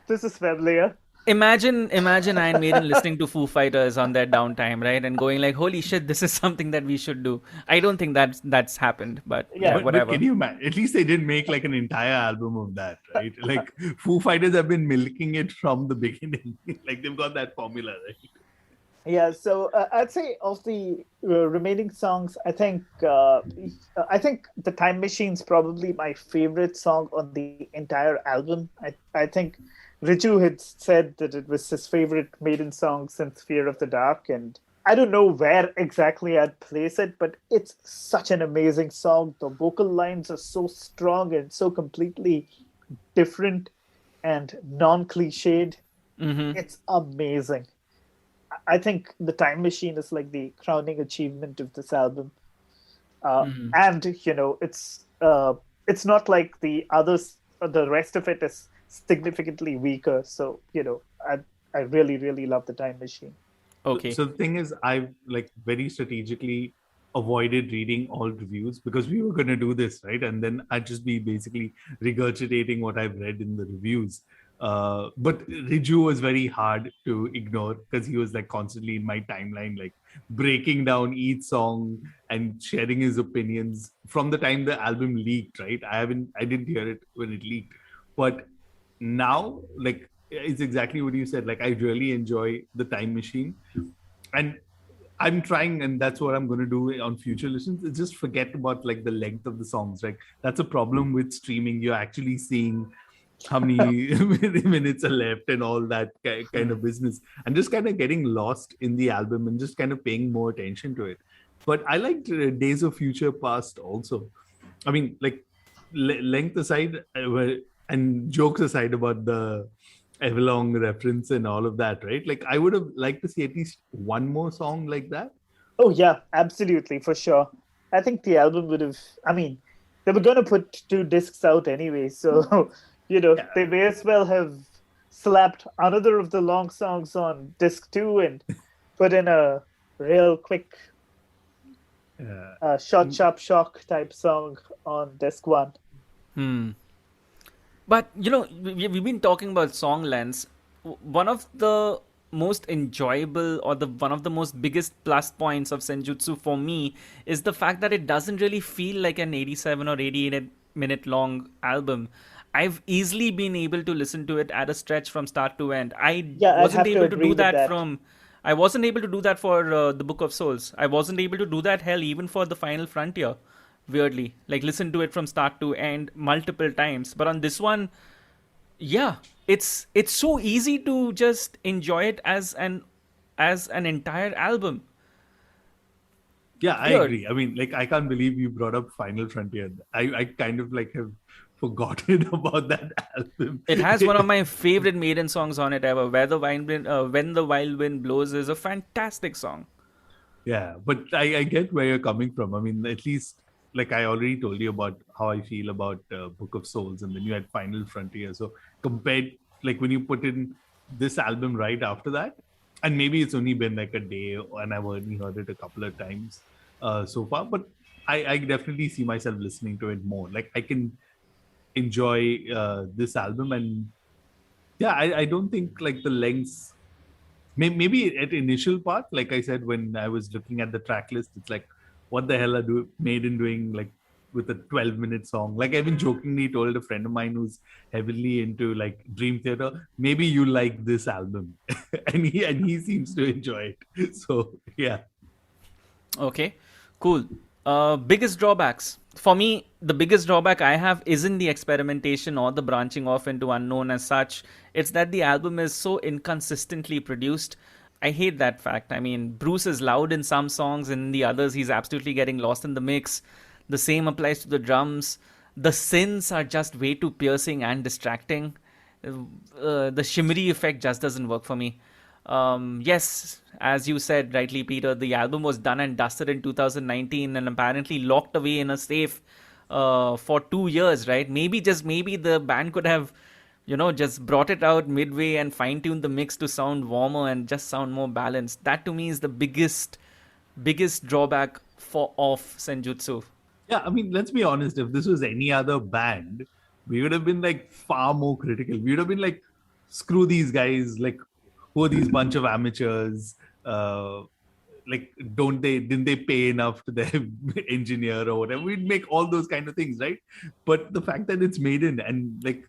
this is familiar. Imagine Iron Maiden listening to Foo Fighters on their downtime, right? And going like, holy shit, this is something that we should do. I don't think that's happened, but yeah, whatever. But can you imagine? At least they didn't make like an entire album of that, right? Like Foo Fighters have been milking it from the beginning. Like they've got that formula, right? Yeah, so I'd say of the remaining songs, I think The Time Machine's probably my favorite song on the entire album. I think Riju had said that it was his favorite Maiden song since Fear of the Dark, and I don't know where exactly I'd place it, but it's such an amazing song. The vocal lines are so strong and so completely different and non-cliched. Mm-hmm. It's amazing. I think The Time Machine is like the crowning achievement of this album. Mm-hmm. And it's not like the others. The rest of it is significantly weaker. So I really really love The Time Machine. Okay. So the thing is, I've like very strategically avoided reading all reviews because we were going to do this, right? And then I'd just be basically regurgitating what I've read in the reviews. But Riju was very hard to ignore because he was like constantly in my timeline, like breaking down each song and sharing his opinions from the time the album leaked, right? I didn't hear it when it leaked, but now, like, it's exactly what you said. Like, I really enjoy The Time Machine, and I'm trying, and that's what I'm going to do on future listens. Is just forget about like the length of the songs. Right, that's a problem with streaming. You're actually seeing how many minutes are left and all that kind of business, and just kind of getting lost in the album and just kind of paying more attention to it. But I liked Days of Future Past also. I mean, like length aside, and jokes aside about the Everlong reference and all of that, right? Like, I would have liked to see at least one more song like that. Oh yeah, absolutely, for sure. I think the album would have. I mean, they were going to put 2 discs out anyway, so Yeah. they may as well have slapped another of the long songs on disc 2 and put in a real quick, short, sharp shock type song on disc 1. Hmm. But we've been talking about song lengths. One of the most enjoyable, or the one of the most biggest plus points of Senjutsu for me is the fact that it doesn't really feel like an 87 or 88-minute long album. I've easily been able to listen to it at a stretch from start to end. Yeah, I'd have to agree with that. I wasn't able to do that for the Book of Souls. I wasn't able to do that, hell, even for the Final Frontier. Weirdly, like, listen to it from start to end multiple times. But on this one, yeah, it's so easy to just enjoy it as an entire album. Yeah, I Weird. agree. I mean, like, I can't believe you brought up Final Frontier. I kind of like have forgotten about that album. It has one of my favorite Maiden songs on it ever. When the Wild Wind Blows is a fantastic song. Yeah, but I get where you're coming from. I mean, at least like I already told you about how I feel about Book of Souls, and then you had Final Frontier. So compared, like when you put in this album right after that, and maybe it's only been like a day, and I've only heard it a couple of times so far, but I definitely see myself listening to it more. Like, I can enjoy this album, and yeah, I don't think like the lengths. Maybe at initial part, like I said, when I was looking at the track list, it's like, what the hell are Maiden doing like with a 12-minute song? Like, I even jokingly told a friend of mine who's heavily into like Dream Theater, maybe you like this album, and he seems to enjoy it. So yeah. Okay, cool. Biggest drawbacks. For me, the biggest drawback I have isn't the experimentation or the branching off into unknown as such. It's that the album is so inconsistently produced. I hate that fact. I mean, Bruce is loud in some songs, and in the others, he's absolutely getting lost in the mix. The same applies to the drums. The synths are just way too piercing and distracting. The shimmery effect just doesn't work for me. Yes, as you said rightly, Peter, the album was done and dusted in 2019 and apparently locked away in a safe for 2 years, right? Maybe, just maybe, the band could have, just brought it out midway and fine tuned the mix to sound warmer and just sound more balanced. That to me is the biggest drawback of Senjutsu. Yeah, I mean, let's be honest. If this was any other band, we would have been like far more critical. We would have been like, screw these guys. Like, who are these bunch of amateurs? Like, didn't they pay enough to their engineer or whatever? We'd make all those kind of things, right? But the fact that it's Maiden, and like,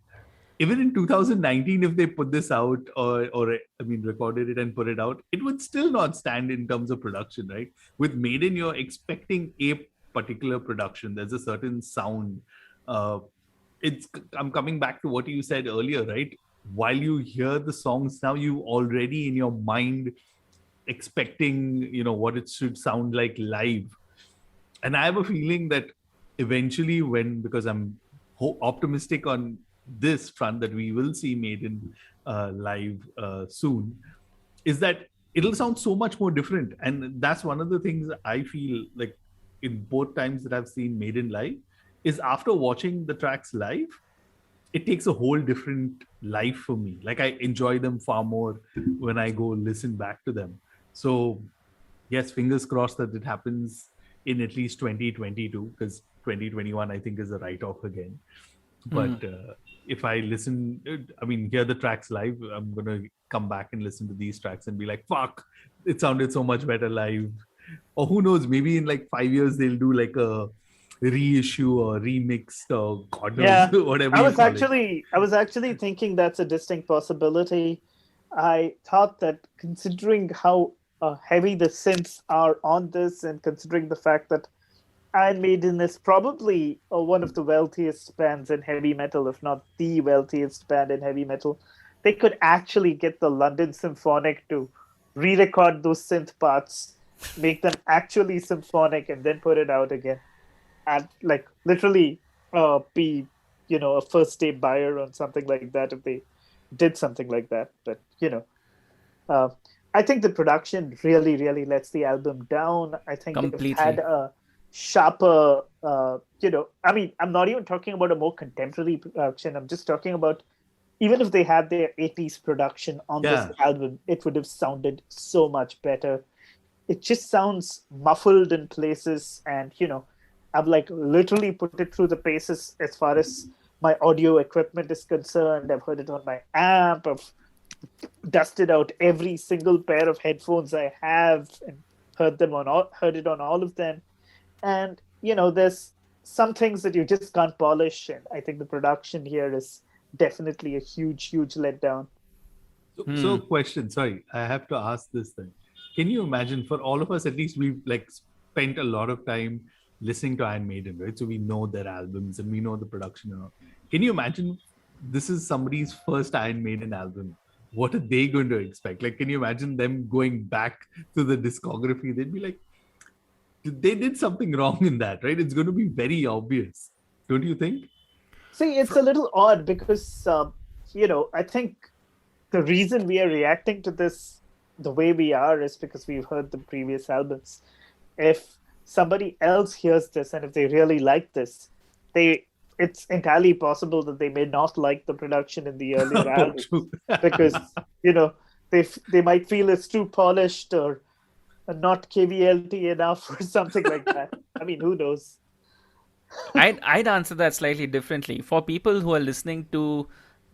even in 2019, if they put this out, or I mean, recorded it and put it out, it would still not stand in terms of production, right? With Maiden, you're expecting a particular production. There's a certain sound. I'm coming back to what you said earlier, right? While you hear the songs now, you already in your mind expecting, what it should sound like live. And I have a feeling that eventually because I'm optimistic on this front that we will see Maiden live soon, is that it'll sound so much more different. And that's one of the things I feel like in both times that I've seen Maiden live, is after watching the tracks live, it takes a whole different life for me. Like I enjoy them far more when I go listen back to them. So yes, fingers crossed that it happens in at least 2022, because 2021 I think is a write-off again. But if I hear the tracks live, I'm gonna come back and listen to these tracks and be like, fuck, it sounded so much better live. Or who knows, maybe in like 5 years they'll do like a reissue or remixed or God knows, whatever. I was actually thinking that's a distinct possibility. I thought that considering how heavy the synths are on this, and considering the fact that Iron Maiden is probably one of the wealthiest bands in heavy metal, if not the wealthiest band in heavy metal, they could actually get the London Symphonic to re-record those synth parts, make them actually symphonic, and then put it out again. And like literally be, a first day buyer on something like that if they did something like that. But, I think the production really, really lets the album down. I think Completely. they've had a sharper, I'm not even talking about a more contemporary production. I'm just talking about, even if they had their 80s production on this album, it would have sounded so much better. It just sounds muffled in places, and, I've like literally put it through the paces as far as my audio equipment is concerned. I've heard it on my amp. I've dusted out every single pair of headphones I have and heard it on all of them. And, there's some things that you just can't polish. And I think the production here is definitely a huge, huge letdown. So question, sorry, I have to ask this thing. Can you imagine, for all of us, at least we've like spent a lot of time listening to Iron Maiden, right? So we know their albums and we know the production and all. Can you imagine this is somebody's first Iron Maiden album? What are they going to expect? Like, can you imagine them going back to the discography? They'd be like, they did something wrong in that, right? It's going to be very obvious. Don't you think? See, it's a little odd because, I think the reason we are reacting to this the way we are is because we've heard the previous albums. If somebody else hears this and if they really like this, it's entirely possible that they may not like the production in the earlier albums because, they might feel it's too polished or not KVLT enough or something like that. I mean, who knows? I'd answer that slightly differently. For people who are listening to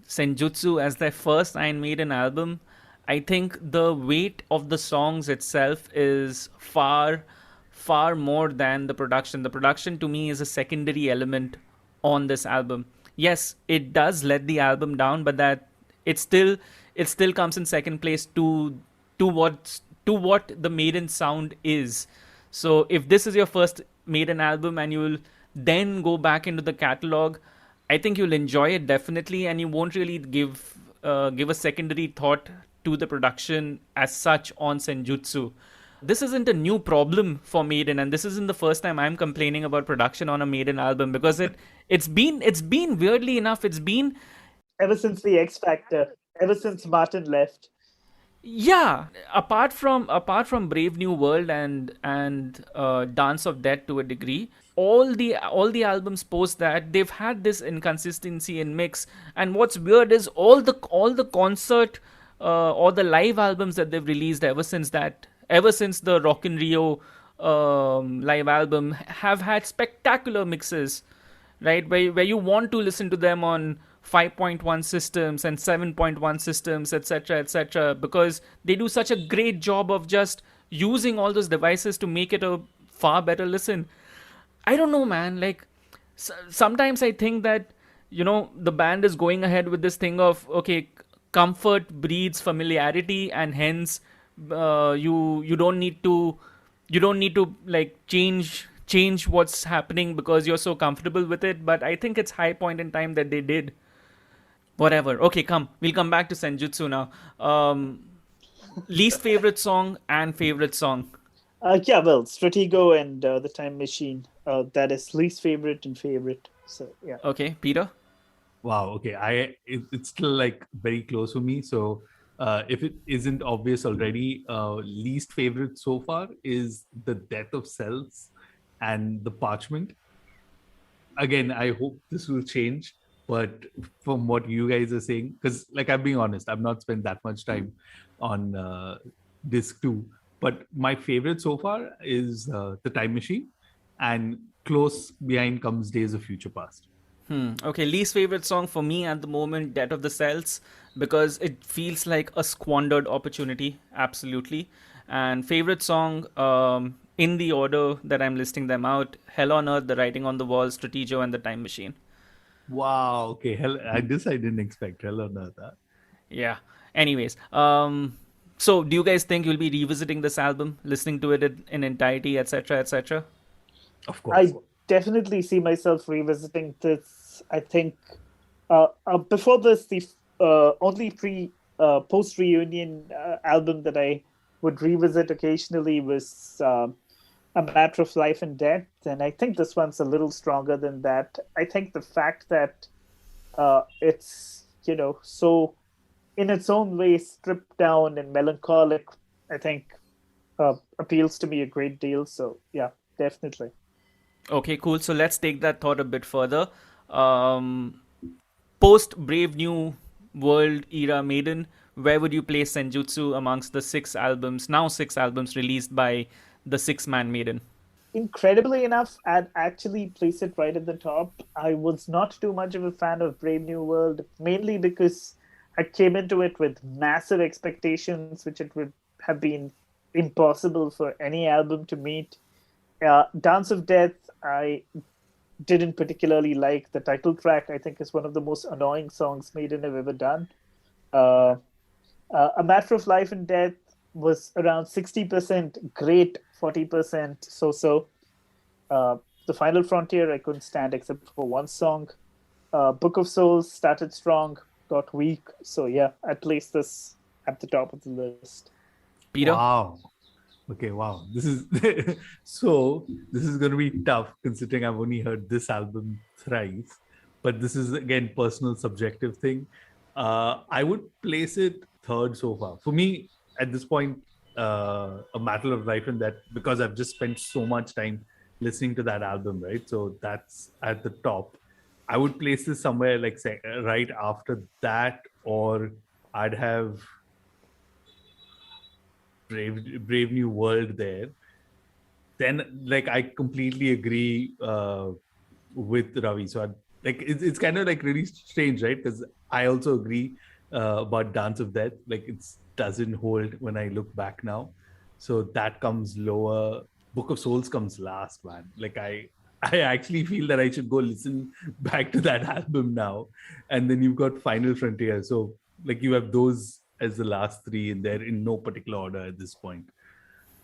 Senjutsu as their first Iron Maiden album, I think the weight of the songs itself is far, far more than the production. The production to me is a secondary element on this album. Yes, it does let the album down, but that it still comes in second place to what the Maiden sound is. So if this is your first Maiden album and you will then go back into the catalog, I think you'll enjoy it definitely, and you won't really give a secondary thought to the production as such on Senjutsu. This isn't a new problem for Maiden, and this isn't the first time I'm complaining about production on a Maiden album, because it's been weirdly enough, it's been ever since the X Factor, ever since Martin left. Yeah, apart from Brave New World and Dance of Death to a degree, all the albums post that, they've had this inconsistency in mix. And what's weird is all the concert or the live albums that they've released ever since the Rock in Rio live album have had spectacular mixes, right? Where you want to listen to them on 5.1 systems and 7.1 systems, etc., because they do such a great job of just using all those devices to make it a far better listen. I don't know, man. Like, sometimes I think that, the band is going ahead with this thing of, okay, comfort breeds familiarity, and hence you don't need to like change what's happening because you're so comfortable with it. But I think it's high point in time that they did. Whatever. Okay, we'll come back to Senjutsu now. Least favorite song and favorite song. Yeah, well, Stratego and the Time Machine. That is least favorite and favorite. So yeah. Okay, Peter? Wow. Okay. It's still like very close for me. So if it isn't obvious already, least favorite so far is the Death of Cells and the Parchment. Again, I hope this will change. But from what you guys are saying, because like I'm being honest, I've not spent that much time on disc two. But my favorite so far is the Time Machine, and close behind comes Days of Future Past. Okay, least favorite song for me at the moment, Death of the Cells, because it feels like a squandered opportunity, absolutely. And favorite song, in the order that I'm listing them out, Hell on Earth, The Writing on the Wall, Strategio, and The Time Machine. Wow. Okay. Hell, I didn't expect. Hell on earth. Huh? Yeah. Anyways, so do you guys think you'll be revisiting this album, listening to it in entirety, etc., etc.? Of I course. definitely see myself revisiting this. I think before this, the only post reunion album that I would revisit occasionally was A Matter of Life and Death, and I think this one's a little stronger than that. I think the fact that it's so in its own way stripped down and melancholic, I think appeals to me a great deal. So yeah, definitely. Okay, cool. So let's take that thought a bit further. Um, Post Brave New World era Maiden, where would you place Senjutsu amongst the six albums released by the six man Maiden? Incredibly enough, I'd actually place it right at the top. I was not too much of a fan of Brave New World, mainly because I came into it with massive expectations, which it would have been impossible for any album to meet. Dance of Death, I didn't particularly like. The title track, I think, is one of the most annoying songs Maiden have ever done. Uh, A Matter of Life and Death was around 60% great, 40% so so. Uh, the Final Frontier, I couldn't stand except for one song. Book of Souls started strong, got weak. So, yeah, I placed this at the top of the list. Peter? Wow. Okay, wow. This is so this is gonna be tough considering I've only heard this album thrice. But this is again personal subjective thing. I would place it third so far. For me, at this point, a matter of life and that because I've just spent so much time listening to that album, right? So that's at the top. I would place this somewhere like say, right after that, or I'd have Brave New World there. Then, like, I completely agree with Ravi. So, it's kind of like really strange, right? Because I also agree about Dance of Death. Like, it doesn't hold when I look back now. So that comes lower. Book of Souls comes last, man. Like, I actually feel that I should go listen back to that album now. And then you've got Final Frontier. So, like, you have those as the last three, and they're in no particular order at this point.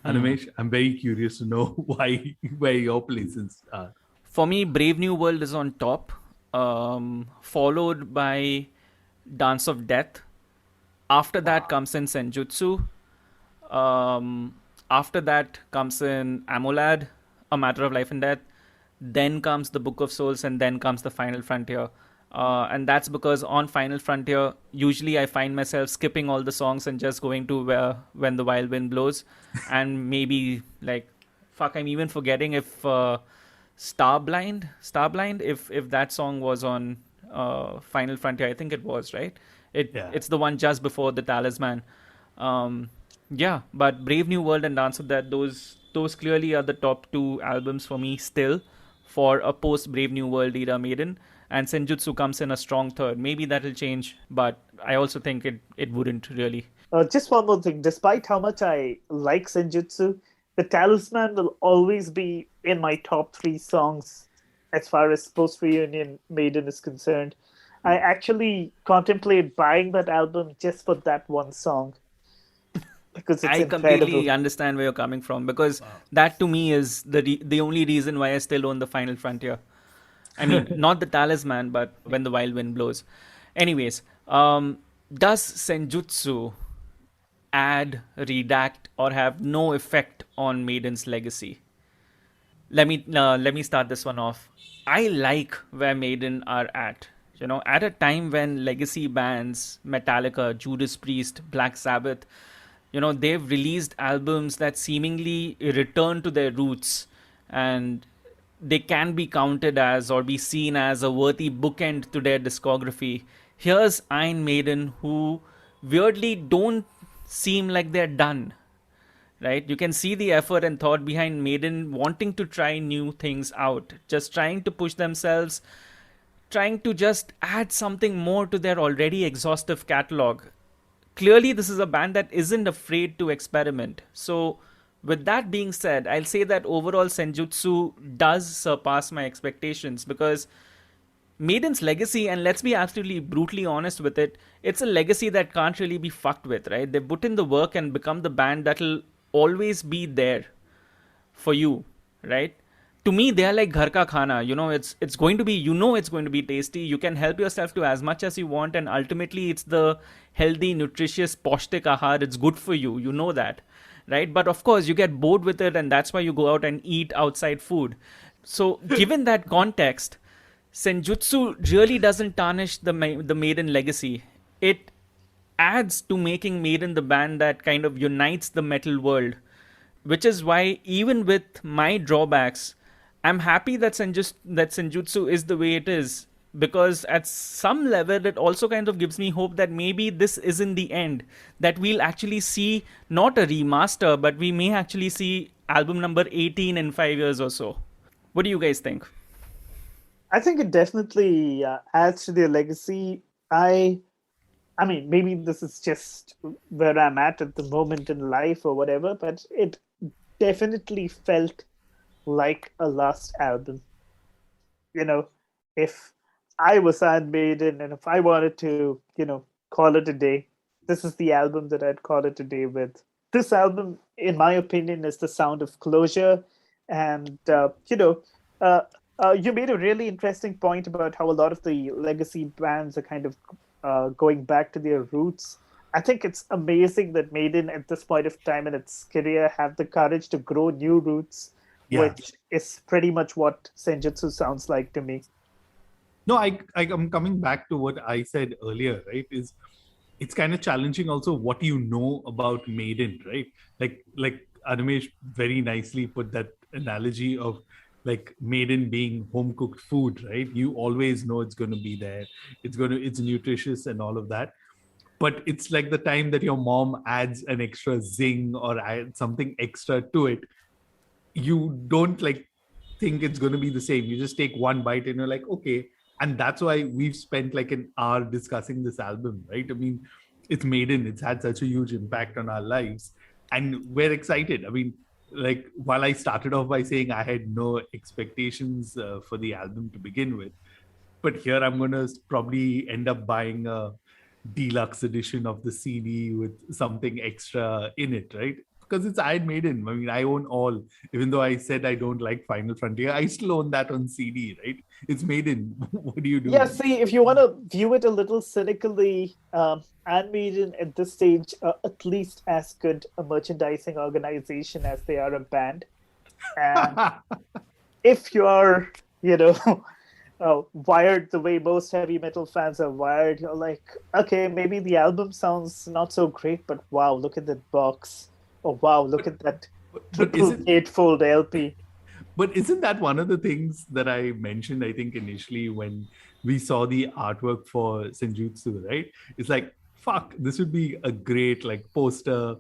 Animesh, I'm very curious to know where your places are. For me, Brave New World is on top, followed by Dance of Death. After that comes in Senjutsu. After that comes in Amolad, A Matter of Life and Death. Then comes the Book of Souls, and then comes the Final Frontier. And that's because on Final Frontier, usually I find myself skipping all the songs and just going to When the Wild Wind Blows. And maybe, like, fuck, I'm even forgetting if Starblind, if that song was on Final Frontier. I think it was, right? It's the one just before the Talisman. Yeah, but Brave New World and Dance of That, those clearly are the top two albums for me still for a post Brave New World era Maiden. And Senjutsu comes in a strong third. Maybe that'll change, but I also think it wouldn't really. Just one more thing. Despite how much I like Senjutsu, the Talisman will always be in my top three songs as far as post reunion Maiden is concerned. I actually contemplate buying that album just for that one song because it's I incredible. completely understand where you're coming from because that to me is the only reason why I still own the Final Frontier. I mean, not the Talisman, but When the Wild Wind Blows. Anyways, does Senjutsu add, redact, or have no effect on Maiden's legacy? Let me start this one off. I like where Maiden are at. At a time when legacy bands, Metallica, Judas Priest, Black Sabbath, they've released albums that seemingly return to their roots, and they can be counted as or be seen as a worthy bookend to their discography. Here's Iron Maiden, who weirdly don't seem like they're done, right? You can see the effort and thought behind Maiden wanting to try new things out, just trying to push themselves, trying to just add something more to their already exhaustive catalog. Clearly, this is a band that isn't afraid to experiment. So, with that being said, I'll say that overall Senjutsu does surpass my expectations, because Maiden's legacy, and let's be absolutely brutally honest with it, it's a legacy that can't really be fucked with, right? They put in the work and become the band that'll always be there for you, right? To me, they are like ghar ka khana. It's going to be, it's going to be tasty. You can help yourself to as much as you want, and ultimately, it's the healthy, nutritious, poshtik ahar. It's good for you. You know that, right? But of course, you get bored with it, and that's why you go out and eat outside food. So, given that context, Senjutsu really doesn't tarnish the Maiden legacy. It adds to making Maiden the band that kind of unites the metal world, which is why, even with my drawbacks, I'm happy that Senjutsu is the way it is, because at some level it also kind of gives me hope that maybe this isn't the end, that we'll actually see not a remaster, but we may actually see album number 18 in 5 years or so. What do you guys think? I think it definitely adds to their legacy. I mean, maybe this is just where I'm at the moment in life or whatever, but it definitely felt like a last album. If I was Iron Maiden and if I wanted to, call it a day, this is the album that I'd call it a day with. This album, in my opinion, is the sound of closure. And, you made a really interesting point about how a lot of the legacy bands are kind of going back to their roots. I think it's amazing that Maiden, at this point of time in its career, have the courage to grow new roots, which is pretty much what Senjutsu sounds like to me. No, I'm coming back to what I said earlier, right? It's kind of challenging also what you know about Maiden, right? Like Animesh very nicely put that analogy of like Maiden being home cooked food, right? You always know it's going to be there. It's nutritious and all of that. But it's like the time that your mom adds an extra zing or add something extra to it, you don't like think it's going to be the same. You just take one bite and you're like, okay. And that's why we've spent like an hour discussing this album, right? I mean, it's Maiden. It's had such a huge impact on our lives. And we're excited. I mean, like while I started off by saying I had no expectations for the album to begin with, but here I'm going to probably end up buying a deluxe edition of the CD with something extra in it, right? Because it's Iron Maiden. I mean, I own all. Even though I said I don't like Final Frontier, I still own that on CD, right? It's Maiden. What do you do? Yeah, see, if you want to view it a little cynically, Iron Maiden at this stage are at least as good a merchandising organization as they are a band. And if you're, wired the way most heavy metal fans are wired, you're like, okay, maybe the album sounds not so great, but wow, look at that box. Oh, wow, look at that triple gatefold LP. But isn't that one of the things that I mentioned, I think, initially when we saw the artwork for Senjutsu, right? It's like, fuck, this would be a great like poster.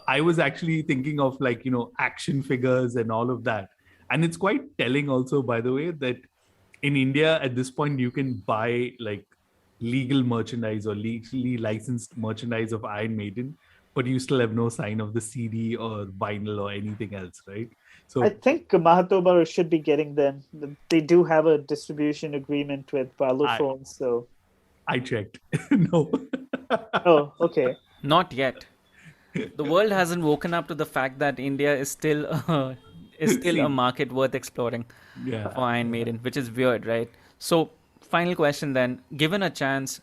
I was actually thinking of like, action figures and all of that. And it's quite telling also, by the way, that in India at this point, you can buy like legal merchandise or legally licensed merchandise of Iron Maiden, but you still have no sign of the CD or vinyl or anything else, right? So I think Mahatoba should be getting them. They do have a distribution agreement with Parlophone, so I checked. No. Oh, okay. Not yet. The world hasn't woken up to the fact that India is still a market worth exploring for Iron Maiden, which is weird, right? So, final question then: given a chance,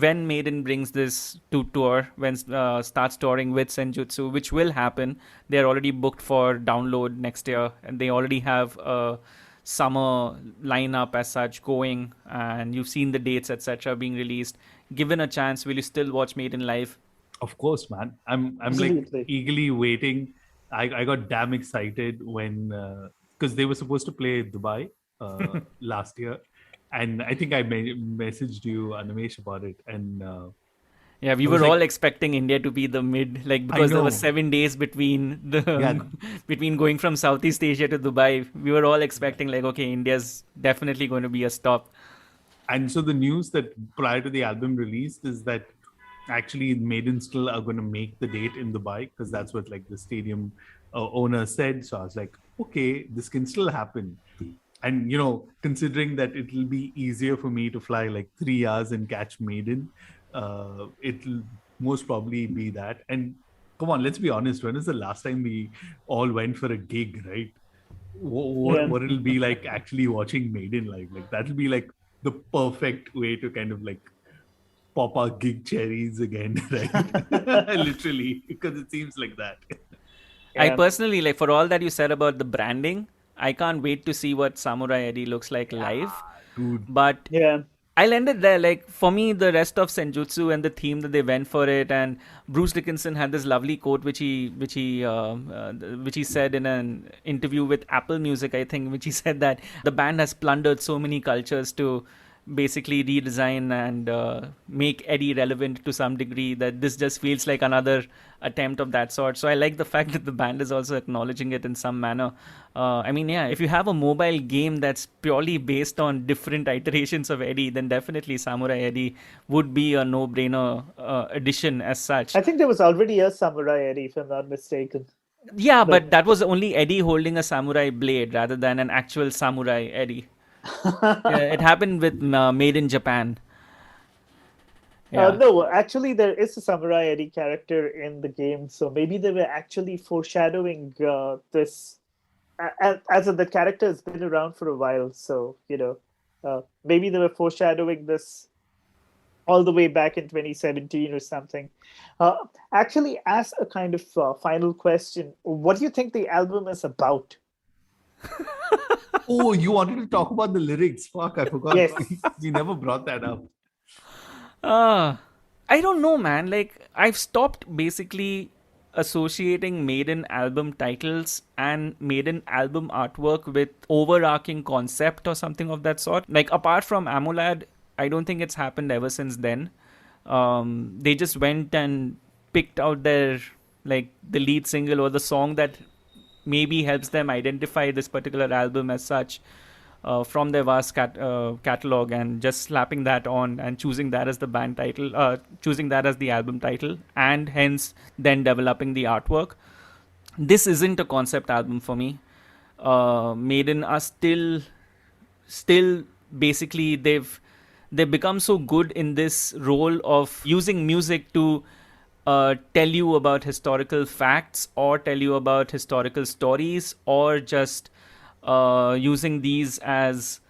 when Maiden brings this to tour, when starts touring with Senjutsu, which will happen. They're already booked for download next year, and they already have a summer lineup as such going, and you've seen the dates, etc., being released. Given a chance, will you still watch Maiden live? Of course, man. I'm like Absolutely. eagerly waiting. I got damn excited when because they were supposed to play Dubai last year, and I think I messaged you, Animesh, about it, and Yeah, we I was were like, all expecting India to be the mid, like I because there know, were 7 days between the yeah. between going from Southeast Asia to Dubai. We were all expecting like, okay, India's definitely going to be a stop. And so the news that prior to the album release is that actually Maiden still are going to make the date in Dubai because that's what like the stadium owner said. So I was like, okay, this can still happen. And you know, considering that it'll be easier for me to fly like 3 hours and catch Maiden, it'll most probably be that. And come on, let's be honest. When is the last time we all went for a gig, right? Yeah. What it'll be like actually watching Maiden live? Like that'll be like the perfect way to kind of like pop our gig cherries again, right? Literally, because it seems like that. I Yeah. personally like for all that you said about the branding, I can't wait to see what Samurai Eddie looks like live. Dude, But Yeah. I'll end it there. Like for me, the rest of Senjutsu and the theme that they went for it, and Bruce Dickinson had this lovely quote which he said in an interview with Apple Music, I think, which he said that the band has plundered so many cultures to basically redesign and make Eddie relevant to some degree, that this just feels like another attempt of that sort. So I like the fact that the band is also acknowledging it in some manner. I mean, yeah, if you have a mobile game that's purely based on different iterations of Eddie, then definitely Samurai Eddie would be a no-brainer addition as such. I think there was already a Samurai Eddie, if I'm not mistaken. Yeah, But but that was only Eddie holding a samurai blade rather than an actual samurai Eddie. Yeah, it happened with Made in Japan. Yeah. no, actually, there is a Samurai Eddie character in the game, so maybe they were actually foreshadowing this. As the character has been around for a while, so maybe they were foreshadowing this all the way back in 2017 or something. Actually, as a kind of final question, what do you think the album is about? oh, you wanted to talk about the lyrics? Fuck, I forgot. Yes. We never brought that up. I don't know, man. Like, I've stopped basically associating Maiden album titles and Maiden album artwork with overarching concept or something of that sort. Like, apart from Amolad, I don't think it's happened ever since then. They just went and picked out their, like, the lead single or the song that maybe helps them identify this particular album as such. From their vast catalog, and just slapping that on and choosing that as the band title, choosing that as the album title, and hence then developing the artwork. This isn't a concept album for me. Maiden are still basically they've become so good in this role of using music to tell you about historical facts or tell you about historical stories, or just using these as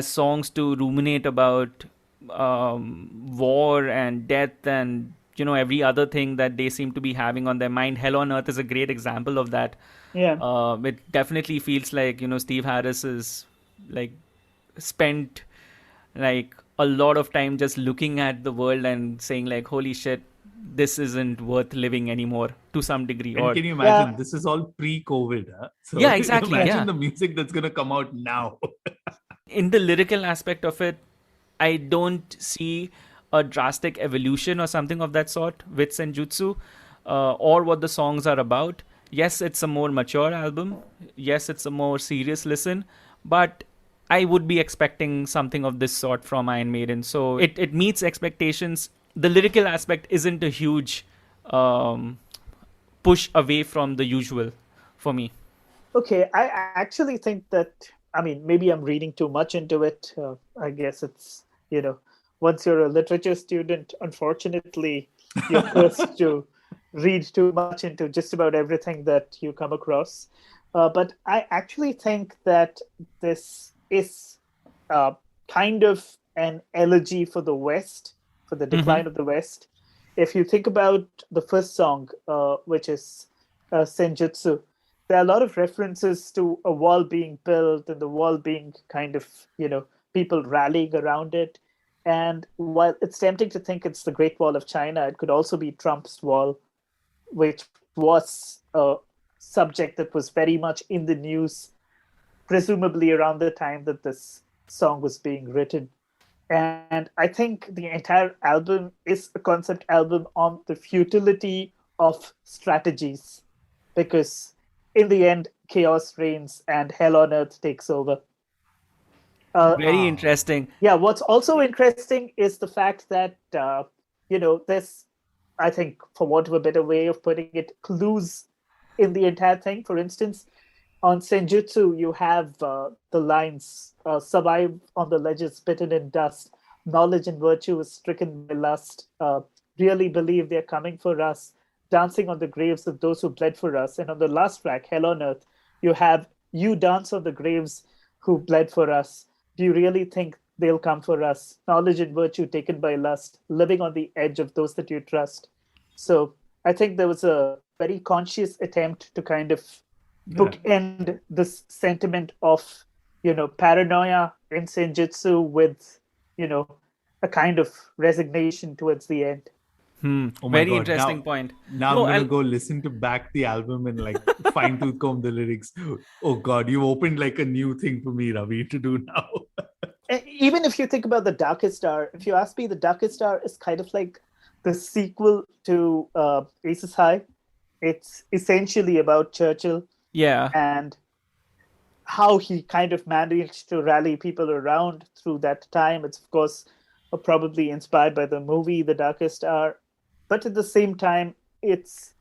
songs to ruminate about war and death and every other thing that they seem to be having on their mind. Hell on Earth is a great example of that. Yeah. It definitely feels like Steve Harris is like spent like a lot of time just looking at the world and saying like, holy shit, this isn't worth living anymore to some degree. And Or can you imagine? Yeah. This is all pre-COVID, huh? So Yeah, exactly, imagine yeah. the music that's gonna come out now. in the lyrical aspect of it, I don't see a drastic evolution or something of that sort with Senjutsu, or what the songs are about. Yes, it's a more mature album. Yes, it's a more serious listen, but I would be expecting something of this sort from Iron Maiden. So it meets expectations. The lyrical aspect isn't a huge push away from the usual for me. Okay, I actually think that, I mean, maybe I'm reading too much into it. I guess it's, once you're a literature student, unfortunately, you're forced to read too much into just about everything that you come across. But I actually think that this is kind of an elegy for the West for the decline of the West. If you think about the first song, which is Senjutsu, there are a lot of references to a wall being built and the wall being kind of, people rallying around it. And while it's tempting to think it's the Great Wall of China, it could also be Trump's wall, which was a subject that was very much in the news, presumably around the time that this song was being written. And I think the entire album is a concept album on the futility of strategies, because in the end, chaos reigns and hell on earth takes over. Very interesting. Yeah, what's also interesting is the fact that, there's, I think, for want of a better way of putting it, clues in the entire thing. For instance, on Senjutsu, you have the lines, survive on the ledges bitten in dust, knowledge and virtue is stricken by lust, really believe they're coming for us, dancing on the graves of those who bled for us. And on the last track, Hell on Earth, you have you dance on the graves who bled for us. Do you really think they'll come for us? Knowledge and virtue taken by lust, living on the edge of those that you trust. So I think there was a very conscious attempt to kind of bookend this sentiment of, paranoia in Senjutsu with, a kind of resignation towards the end. Oh my Very God. interesting point. Now No, I'm I'll- gonna go listen to back the album and like fine tooth comb the lyrics. Oh God, you opened like a new thing for me, Ravi, to do now. Even if you think about The Darkest Star, if you ask me, The Darkest Star is kind of like the sequel to Aces High. It's essentially about Churchill Yeah. and how he kind of managed to rally people around through that time. It's, of course, probably inspired by the movie The Darkest Hour. But at the same time, it's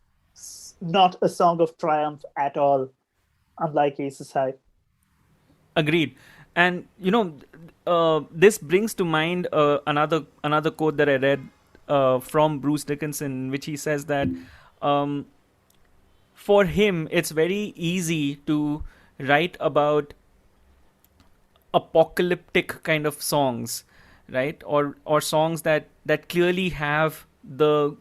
not a song of triumph at all, unlike Aces High. Agreed. And this brings to mind another quote that I read from Bruce Dickinson, in which he says that for him it's very easy to write about apocalyptic kind of songs, right? Or songs that clearly have the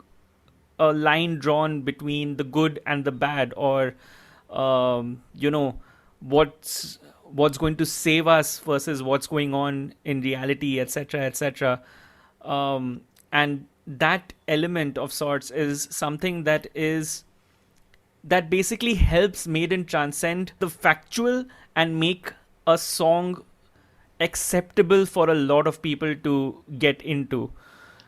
a line drawn between the good and the bad, or what's going to save us versus what's going on in reality, etc., etc. And that element of sorts is something that basically helps Maiden transcend the factual and make a song acceptable for a lot of people to get into.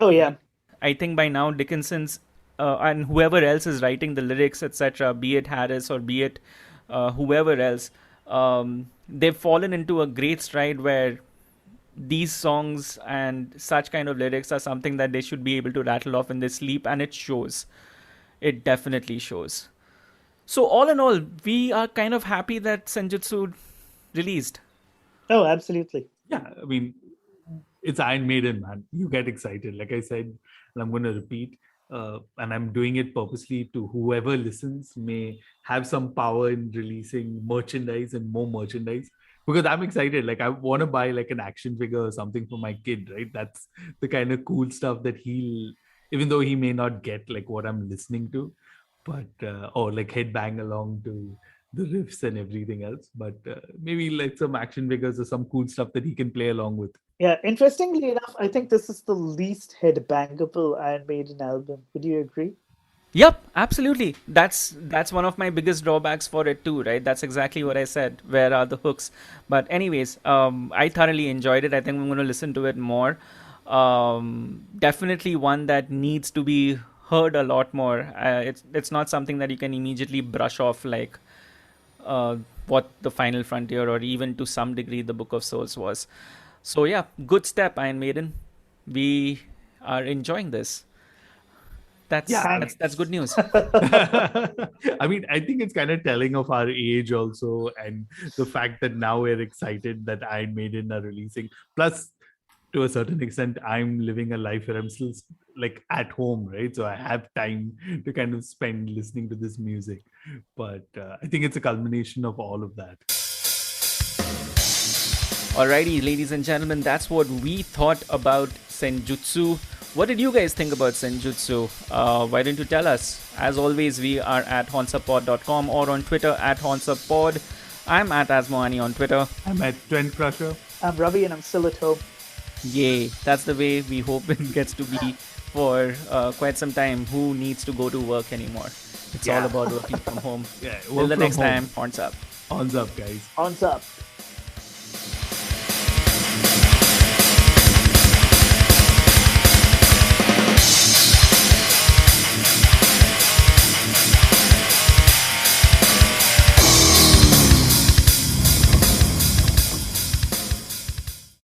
Oh, yeah. I think by now Dickinson's and whoever else is writing the lyrics, etc., be it Harris or be it whoever else, they've fallen into a great stride where these songs and such kind of lyrics are something that they should be able to rattle off in their sleep, and it shows. It definitely shows. So all in all, we are kind of happy that Senjutsu released. Oh, absolutely. Yeah, I mean, it's Iron Maiden, man. You get excited. Like I said, and I'm going to repeat, and I'm doing it purposely to whoever listens may have some power in releasing merchandise and more merchandise, because I'm excited. Like, I want to buy like an action figure or something for my kid, right? That's the kind of cool stuff that he'll, even though he may not get like what I'm listening to, but or like headbang along to the riffs and everything else, but maybe like some action figures or some cool stuff that he can play along with. Yeah, interestingly enough, I think this is the least headbangable Iron Maiden album. Would you agree? Yep, absolutely. That's one of my biggest drawbacks for it too, right? That's exactly what I said. Where are the hooks? But anyways, I thoroughly enjoyed it. I think I'm going to listen to it more. Definitely one that needs to be heard a lot more. It's not something that you can immediately brush off like what the Final Frontier or even to some degree the Book of Souls was. So yeah, good step, Iron Maiden. We are enjoying this. That's good news. I mean, I think it's kind of telling of our age also, and the fact that now we're excited that Iron Maiden are releasing. Plus, to a certain extent, I'm living a life where I'm still like at home, right? So I have time to kind of spend listening to this music. But I think it's a culmination of all of that. Alrighty, ladies and gentlemen, that's what we thought about Senjutsu. What did you guys think about Senjutsu? Why didn't you tell us? As always, we are at honsapod.com or on Twitter at honsapod. I'm at Asmoani on Twitter. I'm at Trent Crusher. I'm Ravi and I'm still at home. Yay, that's the way we hope it gets to be for quite some time. Who needs to go to work anymore? It's all about working from home. Yeah, Till work the from next home. time, horns up. Horns up, guys. Horns up.